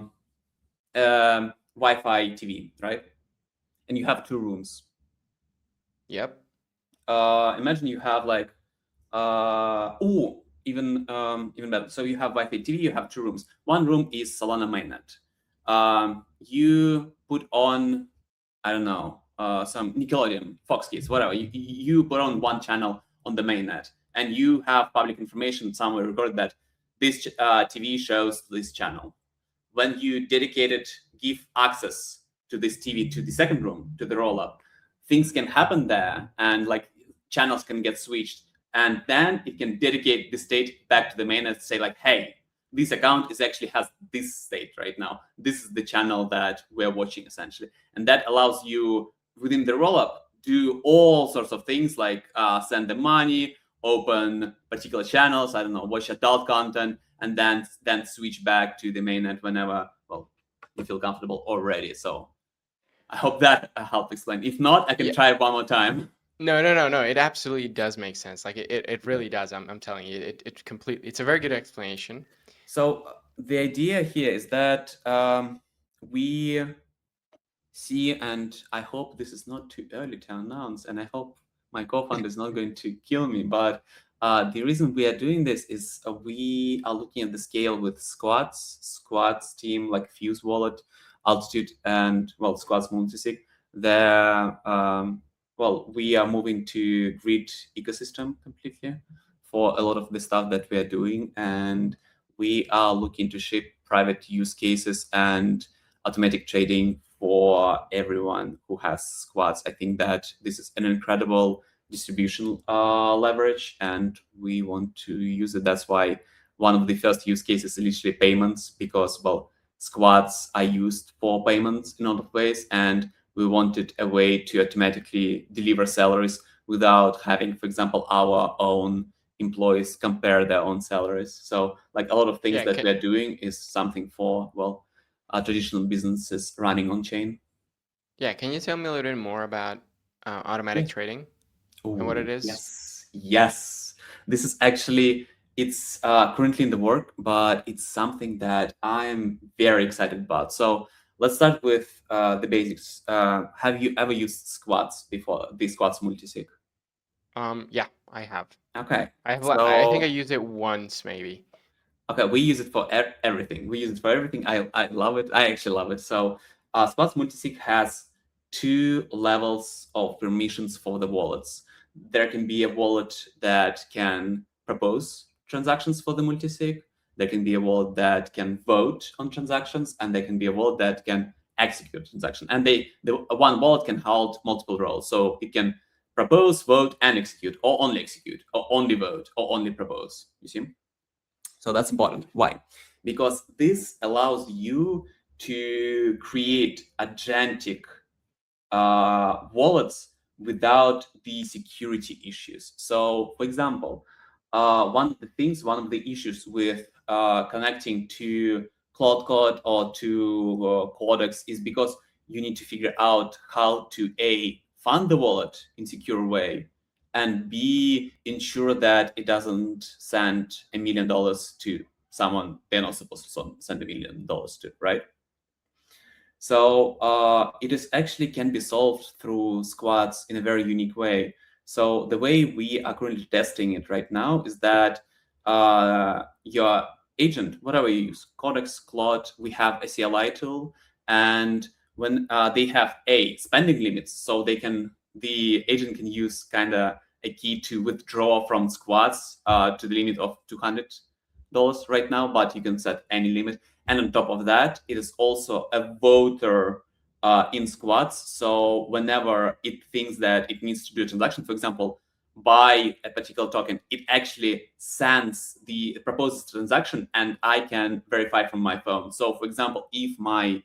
TV, right? and you have two rooms. Yep. Imagine you have like even better. So you have Wi-Fi TV. You have two rooms. One room is Solana mainnet. You put on, I don't know, some Nickelodeon, Fox Kids, whatever. You put on one channel on the mainnet, and you have public information somewhere recorded that this TV shows this channel. When you give access to this TV to the second room, to the rollup, things can happen there, and like channels can get switched, and then it can dedicate the state back to the main and say like, hey, this account is actually has this state right now. This is the channel that we're watching essentially, and that allows you within the rollup do all sorts of things like send the money, open particular channels, I don't know, watch adult content, and then switch back to the mainnet whenever you feel comfortable already. So I hope that helped explain. If not, I can try it one more time. No. It absolutely does make sense. Like it really does. I'm telling you, it completely. It's a very good explanation. So the idea here is that we see, and I hope this is not too early to announce, and I hope my co-founder is not going to kill me, but the reason we are doing this is we are looking at the scale with Squads team like Fuse Wallet, Altitude, and Squads Multisig. There, we are moving to grid ecosystem completely for a lot of the stuff that we are doing, and we are looking to ship private use cases and automatic trading for everyone who has squads. I think that this is an incredible distribution leverage, and we want to use it. That's why one of the first use cases is literally payments, because squads are used for payments in a lot of ways, and we wanted a way to automatically deliver salaries without having, for example, our own employees compare their own salaries. So like a lot of things that we're doing is something for traditional businesses running on chain. Yeah, can you tell me a little bit more about automatic trading and what it is? Yes. This is actually, it's currently in the work, but it's something that I'm very excited about. So let's start with the basics. Have you ever used squads before, the squads multisig? Yeah, I have. Okay. I think I used it once maybe. Okay, we use it for everything. We use it for everything. I love it. I actually love it. So Squads Multisig has two levels of permissions for the wallets. There can be a wallet that can propose transactions for the multisig. There can be a wallet that can vote on transactions, and there can be a wallet that can execute transaction. And the one wallet can hold multiple roles. So it can propose, vote, and execute, or only vote, or only propose. You see? So that's important. Why? Because this allows you to create agentic wallets without the security issues. So, for example, one of the issues with connecting to Cloud Code or to Codex is because you need to figure out how to fund the wallet in secure way, and B, ensure that it doesn't send $1 million to someone they're not supposed to send $1 million to, right? So it is actually can be solved through squads in a very unique way. So the way we are currently testing it right now is that your agent, whatever you use, Codex, Claude, we have a CLI tool, and when they have spending limits, so the agent can use kind of a key to withdraw from squads to the limit of $200 right now, but you can set any limit. And on top of that, it is also a voter in squads. So whenever it thinks that it needs to do a transaction, for example, buy a particular token, it actually sends the proposed transaction, and I can verify from my phone. So for example, if my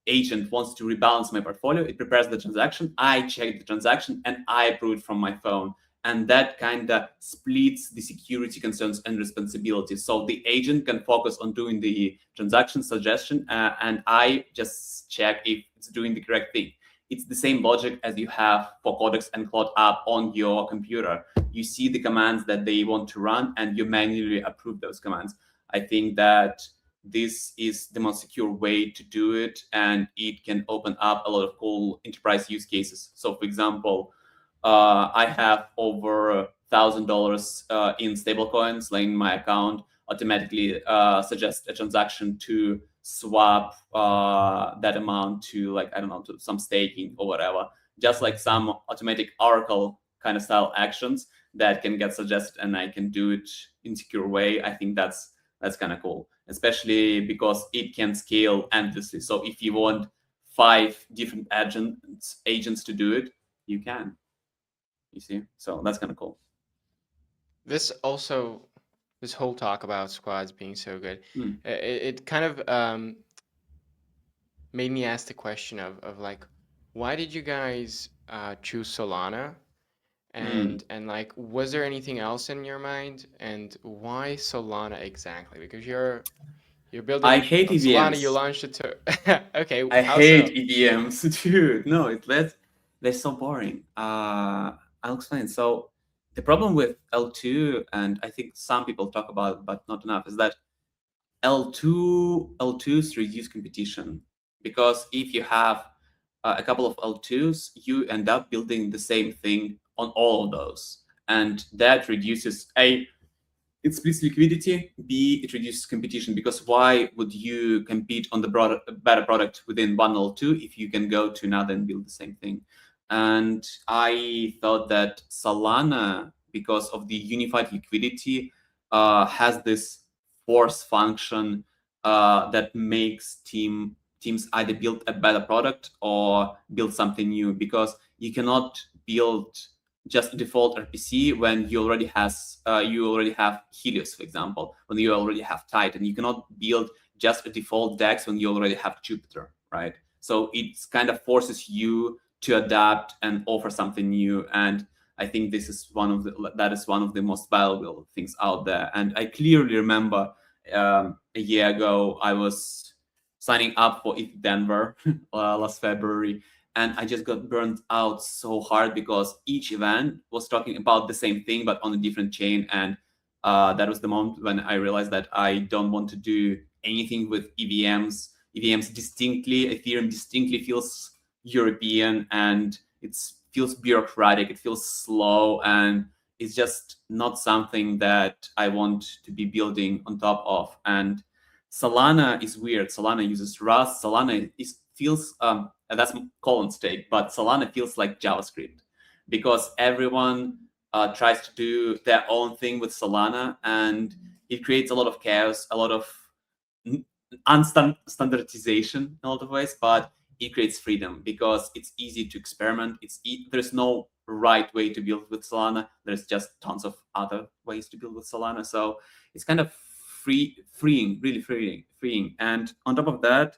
agent wants to rebalance my portfolio, it prepares the transaction, I check the transaction, and I approve it from my phone. And that kind of splits the security concerns and responsibilities. So the agent can focus on doing the transaction suggestion, and I just check if it's doing the correct thing. It's the same logic as you have for Codex and Cloud app on your computer. You see the commands that they want to run, and you manually approve those commands. I think that this is the most secure way to do it, and it can open up a lot of cool enterprise use cases. So, for example, I have over $1,000 in stablecoins laying in my account. Automatically suggest a transaction to swap that amount to, like, I don't know, to some staking or whatever. Just like some automatic Oracle kind of style actions that can get suggested, and I can do it in secure way. I think that's kind of cool, especially because it can scale endlessly. So if you want 5 different agents to do it, you can. You see, so that's kind of cool. This also, this whole talk about squads being so good, Mm. it kind of made me ask the question of like, why did you guys choose Solana? Mm. And like, was there anything else in your mind? And why Solana exactly? Because you're I building hate on Solana, you EVMs. launched it to okay, I how hate so? EVMs, dude. No, they're so boring. I'll explain. So the problem with L2, and I think some people talk about it, but not enough, is that L2s reduce competition, because if you have a couple of L2s, you end up building the same thing on all of those, and that reduces it splits liquidity. B, it reduces competition, because why would you compete on the better product within one L2 if you can go to another and build the same thing? And I thought that Solana, because of the unified liquidity, has this force function that makes teams either build a better product or build something new, because you cannot build just default RPC when you already have Helios, for example, when you already have Titan. You cannot build just a default DEX when you already have Jupiter, right? So it kind of forces you to adapt and offer something new. And I think that is one of the most valuable things out there. And I clearly remember a year ago I was signing up for ETH Denver last February, and I just got burned out so hard because each event was talking about the same thing but on a different chain. And that was the moment when I realized that I don't want to do anything with EVMs. EVMs distinctly, Ethereum distinctly feels European, and it feels bureaucratic, it feels slow, and it's just not something that I want to be building on top of. And Solana is weird. Solana uses Rust. Solana feels and that's Colin's take, but Solana feels like JavaScript, because everyone tries to do their own thing with Solana, and it creates a lot of chaos, a lot of unstandardization in a lot of ways, but it creates freedom because it's easy to experiment. There's no right way to build with Solana. There's just tons of other ways to build with Solana. So it's kind of freeing, really freeing. And on top of that,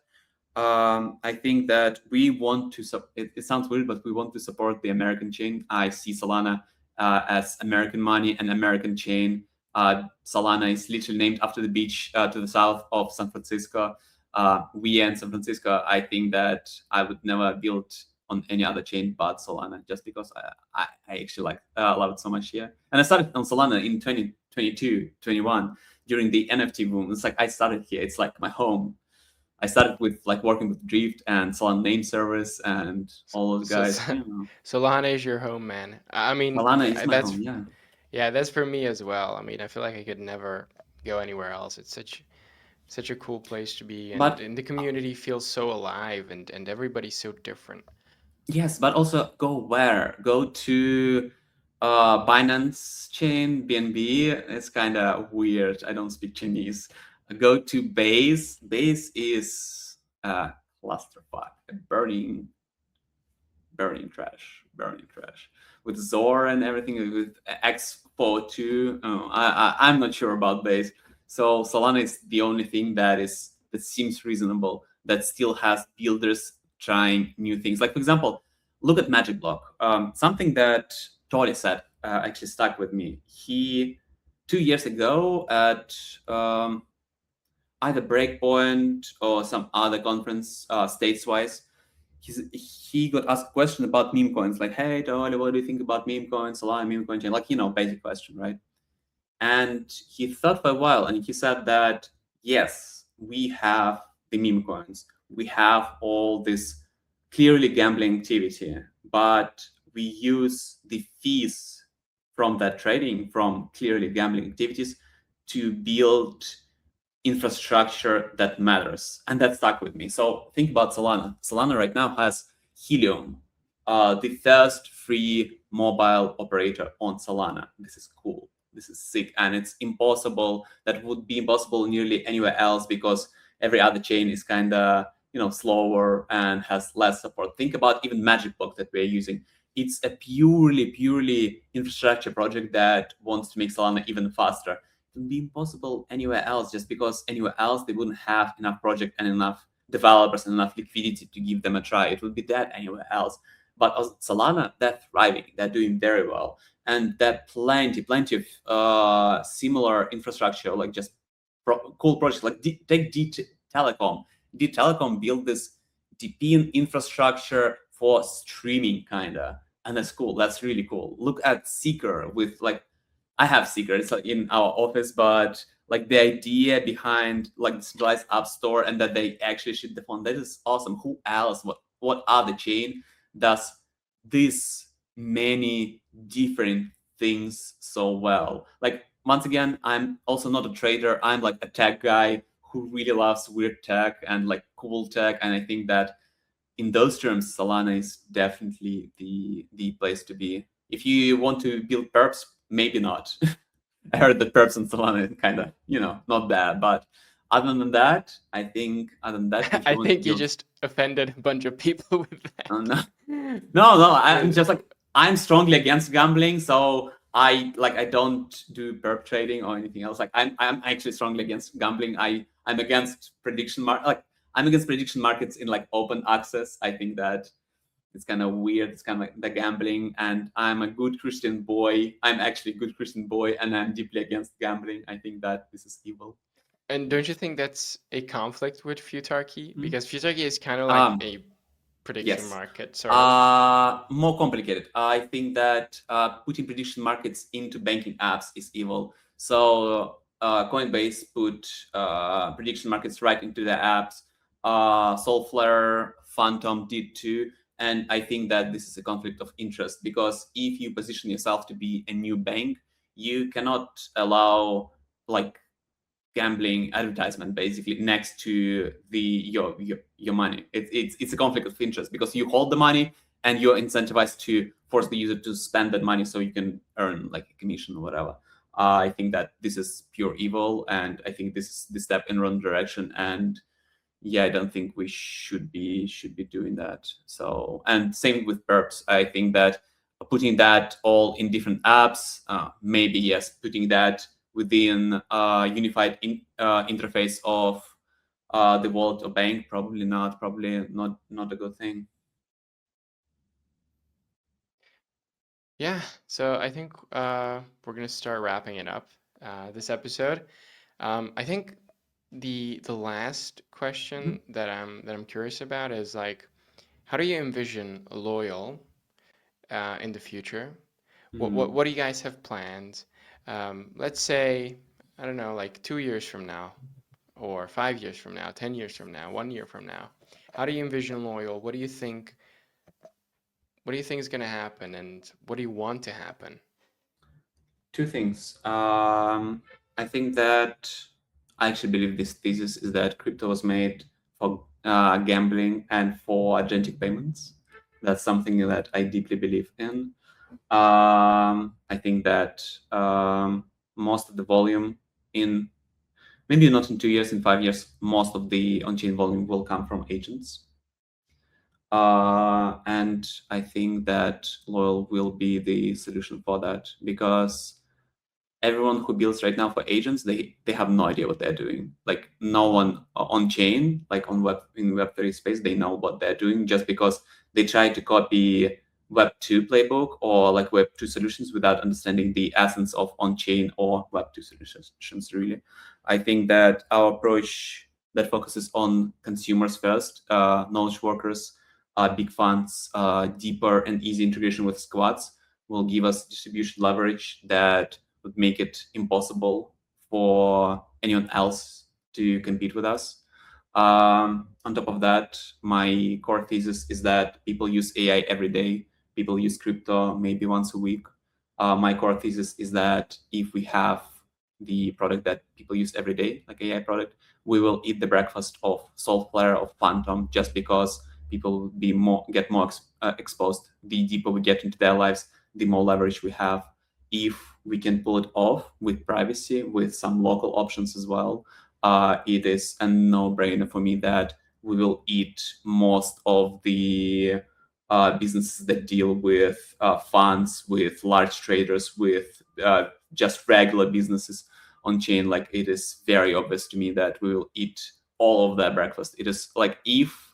I think that we want to. It sounds weird, but we want to support the American chain. I see Solana as American money and American chain. Solana is literally named after the beach to the south of San Francisco. We in San Francisco, I think that I would never build on any other chain but Solana, just because I actually love it so much here. And I started on Solana in 2022, 21 during the NFT boom. It's like I started here. It's like my home. I started with like working with Drift and Solana name service and all those So, guys. so Solana is your home, man. I mean, Solana is my that's home. Yeah. yeah, that's for me as well. I mean, I feel like I could never go anywhere else. It's such a cool place to be, But and the community feels so alive, and everybody's so different. yes, but also go where? Go to Binance chain, BNB. It's kind of weird. I don't speak Chinese. Go to Base. Base is a clusterfuck, a burning trash with Zor and everything, with X4 too. Oh, I'm not sure about Base. So Solana is the only thing that seems reasonable, that still has builders trying new things. Like, for example, look at Magic Block. Something that Tori said actually stuck with me. He 2 years ago at either Breakpoint or some other conference stateswise, he got asked a question about meme coins, like, "Hey, Toli, what do you think about meme coins, Solana meme coin chain?" Like, basic question, right? And he thought for a while, and he said that yes, we have the meme coins, we have all this clearly gambling activity, but we use the fees from that trading, from clearly gambling activities, to build infrastructure that matters. And that stuck with me. So think about Solana. Solana right now has Helium, the first free mobile operator on Solana. This is cool. This is sick. And it's impossible. That would be impossible nearly anywhere else because every other chain is kind of slower and has less support. Think about even Magic Block that we're using. It's a purely infrastructure project that wants to make Solana even faster. It would be impossible anywhere else, just because anywhere else they wouldn't have enough project and enough developers and enough liquidity to give them a try. It would be dead anywhere else. But Solana, they're thriving. They're doing very well, and there are plenty of similar infrastructure, like just cool projects. Like take Telecom. Telecom built this DP infrastructure for streaming, kinda, and that's cool. That's really cool. Look at Seeker with like, I have Seeker. It's like in our office, but like the idea behind like decentralized app store and that they actually ship the phone, that is awesome. Who else? What other chain does this many different things so well? Like, once again, I'm also not a trader. I'm like a tech guy who really loves weird tech and like cool tech, and I think that in those terms, Solana is definitely the place to be. If you want to build perps, maybe not. I heard that perps and Solana is kind of not bad, but other than that, if I you want to think you build, just offended a bunch of people with no, that. no, I'm just like, I'm strongly against gambling, so I don't do perp trading or anything else. Like I'm actually strongly against gambling. I'm against I'm against prediction markets in like open access. I think that it's kind of weird. It's kind of like the gambling, and I'm a good Christian boy. I'm actually a good Christian boy, and I'm deeply against gambling. I think that this is evil. And don't you think that's a conflict with Futarchy? Hmm? Because Futarchy is kind of like Um, a prediction yes. market, sort of. More complicated. I think that putting prediction markets into banking apps is evil. So Coinbase put prediction markets right into their apps. Soulflare, Phantom did too. And I think that this is a conflict of interest, because if you position yourself to be a new bank, you cannot allow like gambling advertisement basically next to your money. It's a conflict of interest, because you hold the money and you're incentivized to force the user to spend that money so you can earn like a commission or whatever. I think that this is pure evil, and I think this is the step in wrong direction. And yeah, I don't think we should be doing that. So, and same with perps. I think that putting that all in different apps, maybe yes, putting that within a unified interface of the wallet or bank, probably not a good thing. Yeah, so I think we're gonna start wrapping it up this episode. I think the last Mhm. question that I'm curious about is like, how do you envision Loyal in the future? What do you guys have planned? Let's say, I don't know, like 2 years from now, or 5 years from now, 10 years from now, 1 year from now. How do you envision Loyal? What do you think is gonna happen, and what do you want to happen? Two things. I think that I actually believe this thesis is that crypto was made for gambling and for agentic payments. That's something that I deeply believe in. I think that most of the volume in, maybe not in 2 years, in 5 years, most of the on-chain volume will come from agents. And I think that Loyal will be the solution for that, because everyone who builds right now for agents, they have no idea what they're doing. Like, no one on chain, like on web3 space, they know what they're doing, just because they try to copy web2 playbook or like web2 solutions without understanding the essence of on chain or web2 solutions. Really, I think that our approach that focuses on consumers first, knowledge workers, big funds, deeper and easy integration with squads, will give us distribution leverage that would make it impossible for anyone else to compete with us. On top of that, my core thesis is that people use AI every day. People use crypto maybe once a week. My core thesis is that if we have the product that people use every day, like AI product, we will eat the breakfast of Soulflare, of Phantom, just because people will be get more exposed. The deeper we get into their lives, the more leverage we have. If we can pull it off with privacy, with some local options as well, it is a no-brainer for me that we will eat most of the businesses that deal with funds, with large traders, with just regular businesses on chain. Like, it is very obvious to me that we will eat all of that breakfast. It is like, if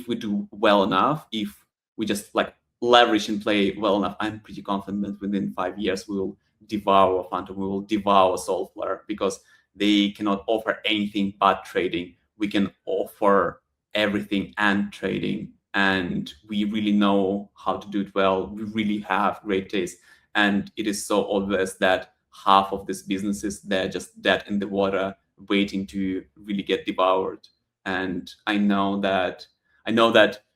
we do well enough, if we just like leverage and play well enough, I'm pretty confident that within 5 years we will devour Phantom, we will devour Soulflare, because they cannot offer anything but trading. We can offer everything and trading, and we really know how to do it well. We really have great taste, and it is so obvious that half of these businesses, they're just dead in the water, waiting to really get devoured. And I know that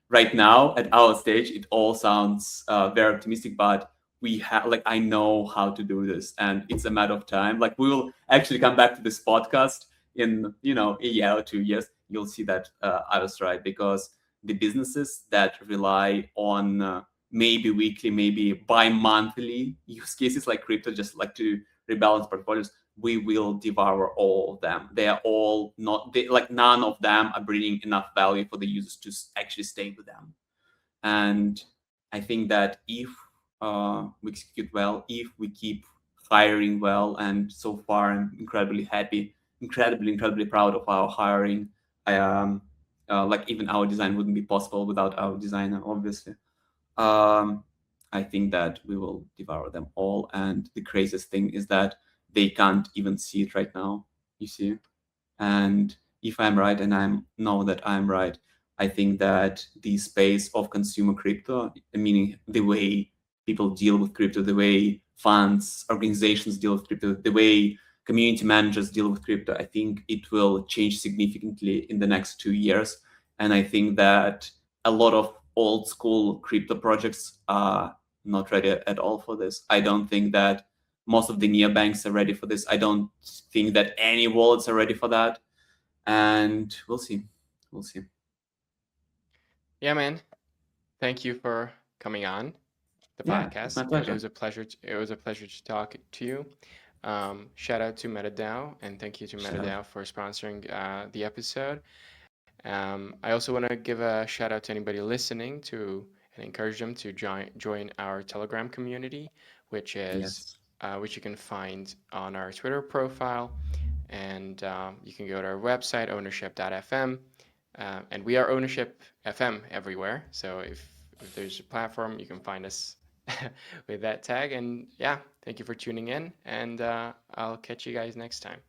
right now at our stage it all sounds very optimistic, but we have, like, I know how to do this, and it's a matter of time. Like, we will actually come back to this podcast in a year or 2 years. You'll see that I was right, because the businesses that rely on maybe weekly, maybe bi-monthly use cases like crypto, just like to rebalance portfolios, we will devour all of them. They are all not like, none of them are bringing enough value for the users to actually stay with them. And I think that if we execute well, if we keep hiring well, and so far I'm incredibly happy, incredibly proud of our hiring. I like, even our design wouldn't be possible without our designer, obviously. um, I think that we will devour them all. And the craziest thing is that they can't even see it right now. You see? And if I'm right, and I know that I'm right, I think that the space of consumer crypto, meaning the way people deal with crypto, the way funds, organizations deal with crypto, the way community managers deal with crypto, I think it will change significantly in the next 2 years. And I think that a lot of old school crypto projects are not ready at all for this. I don't think that most of the neobanks are ready for this. I don't think that any wallets are ready for that. And we'll see. We'll see. Yeah, man. Thank you for coming on the Yeah, it's podcast. my It pleasure. was a pleasure. It was a pleasure to talk to you. Shout out to MetaDAO, and thank you to Shout out. MetaDAO for sponsoring the episode. I also want to give a shout out to anybody listening to and encourage them to join our Telegram community, Yes. which you can find on our Twitter profile, and you can go to our website ownership.fm, and we are Ownership FM everywhere. So if there's a platform, you can find us with that tag. And yeah, thank you for tuning in, and I'll catch you guys next time.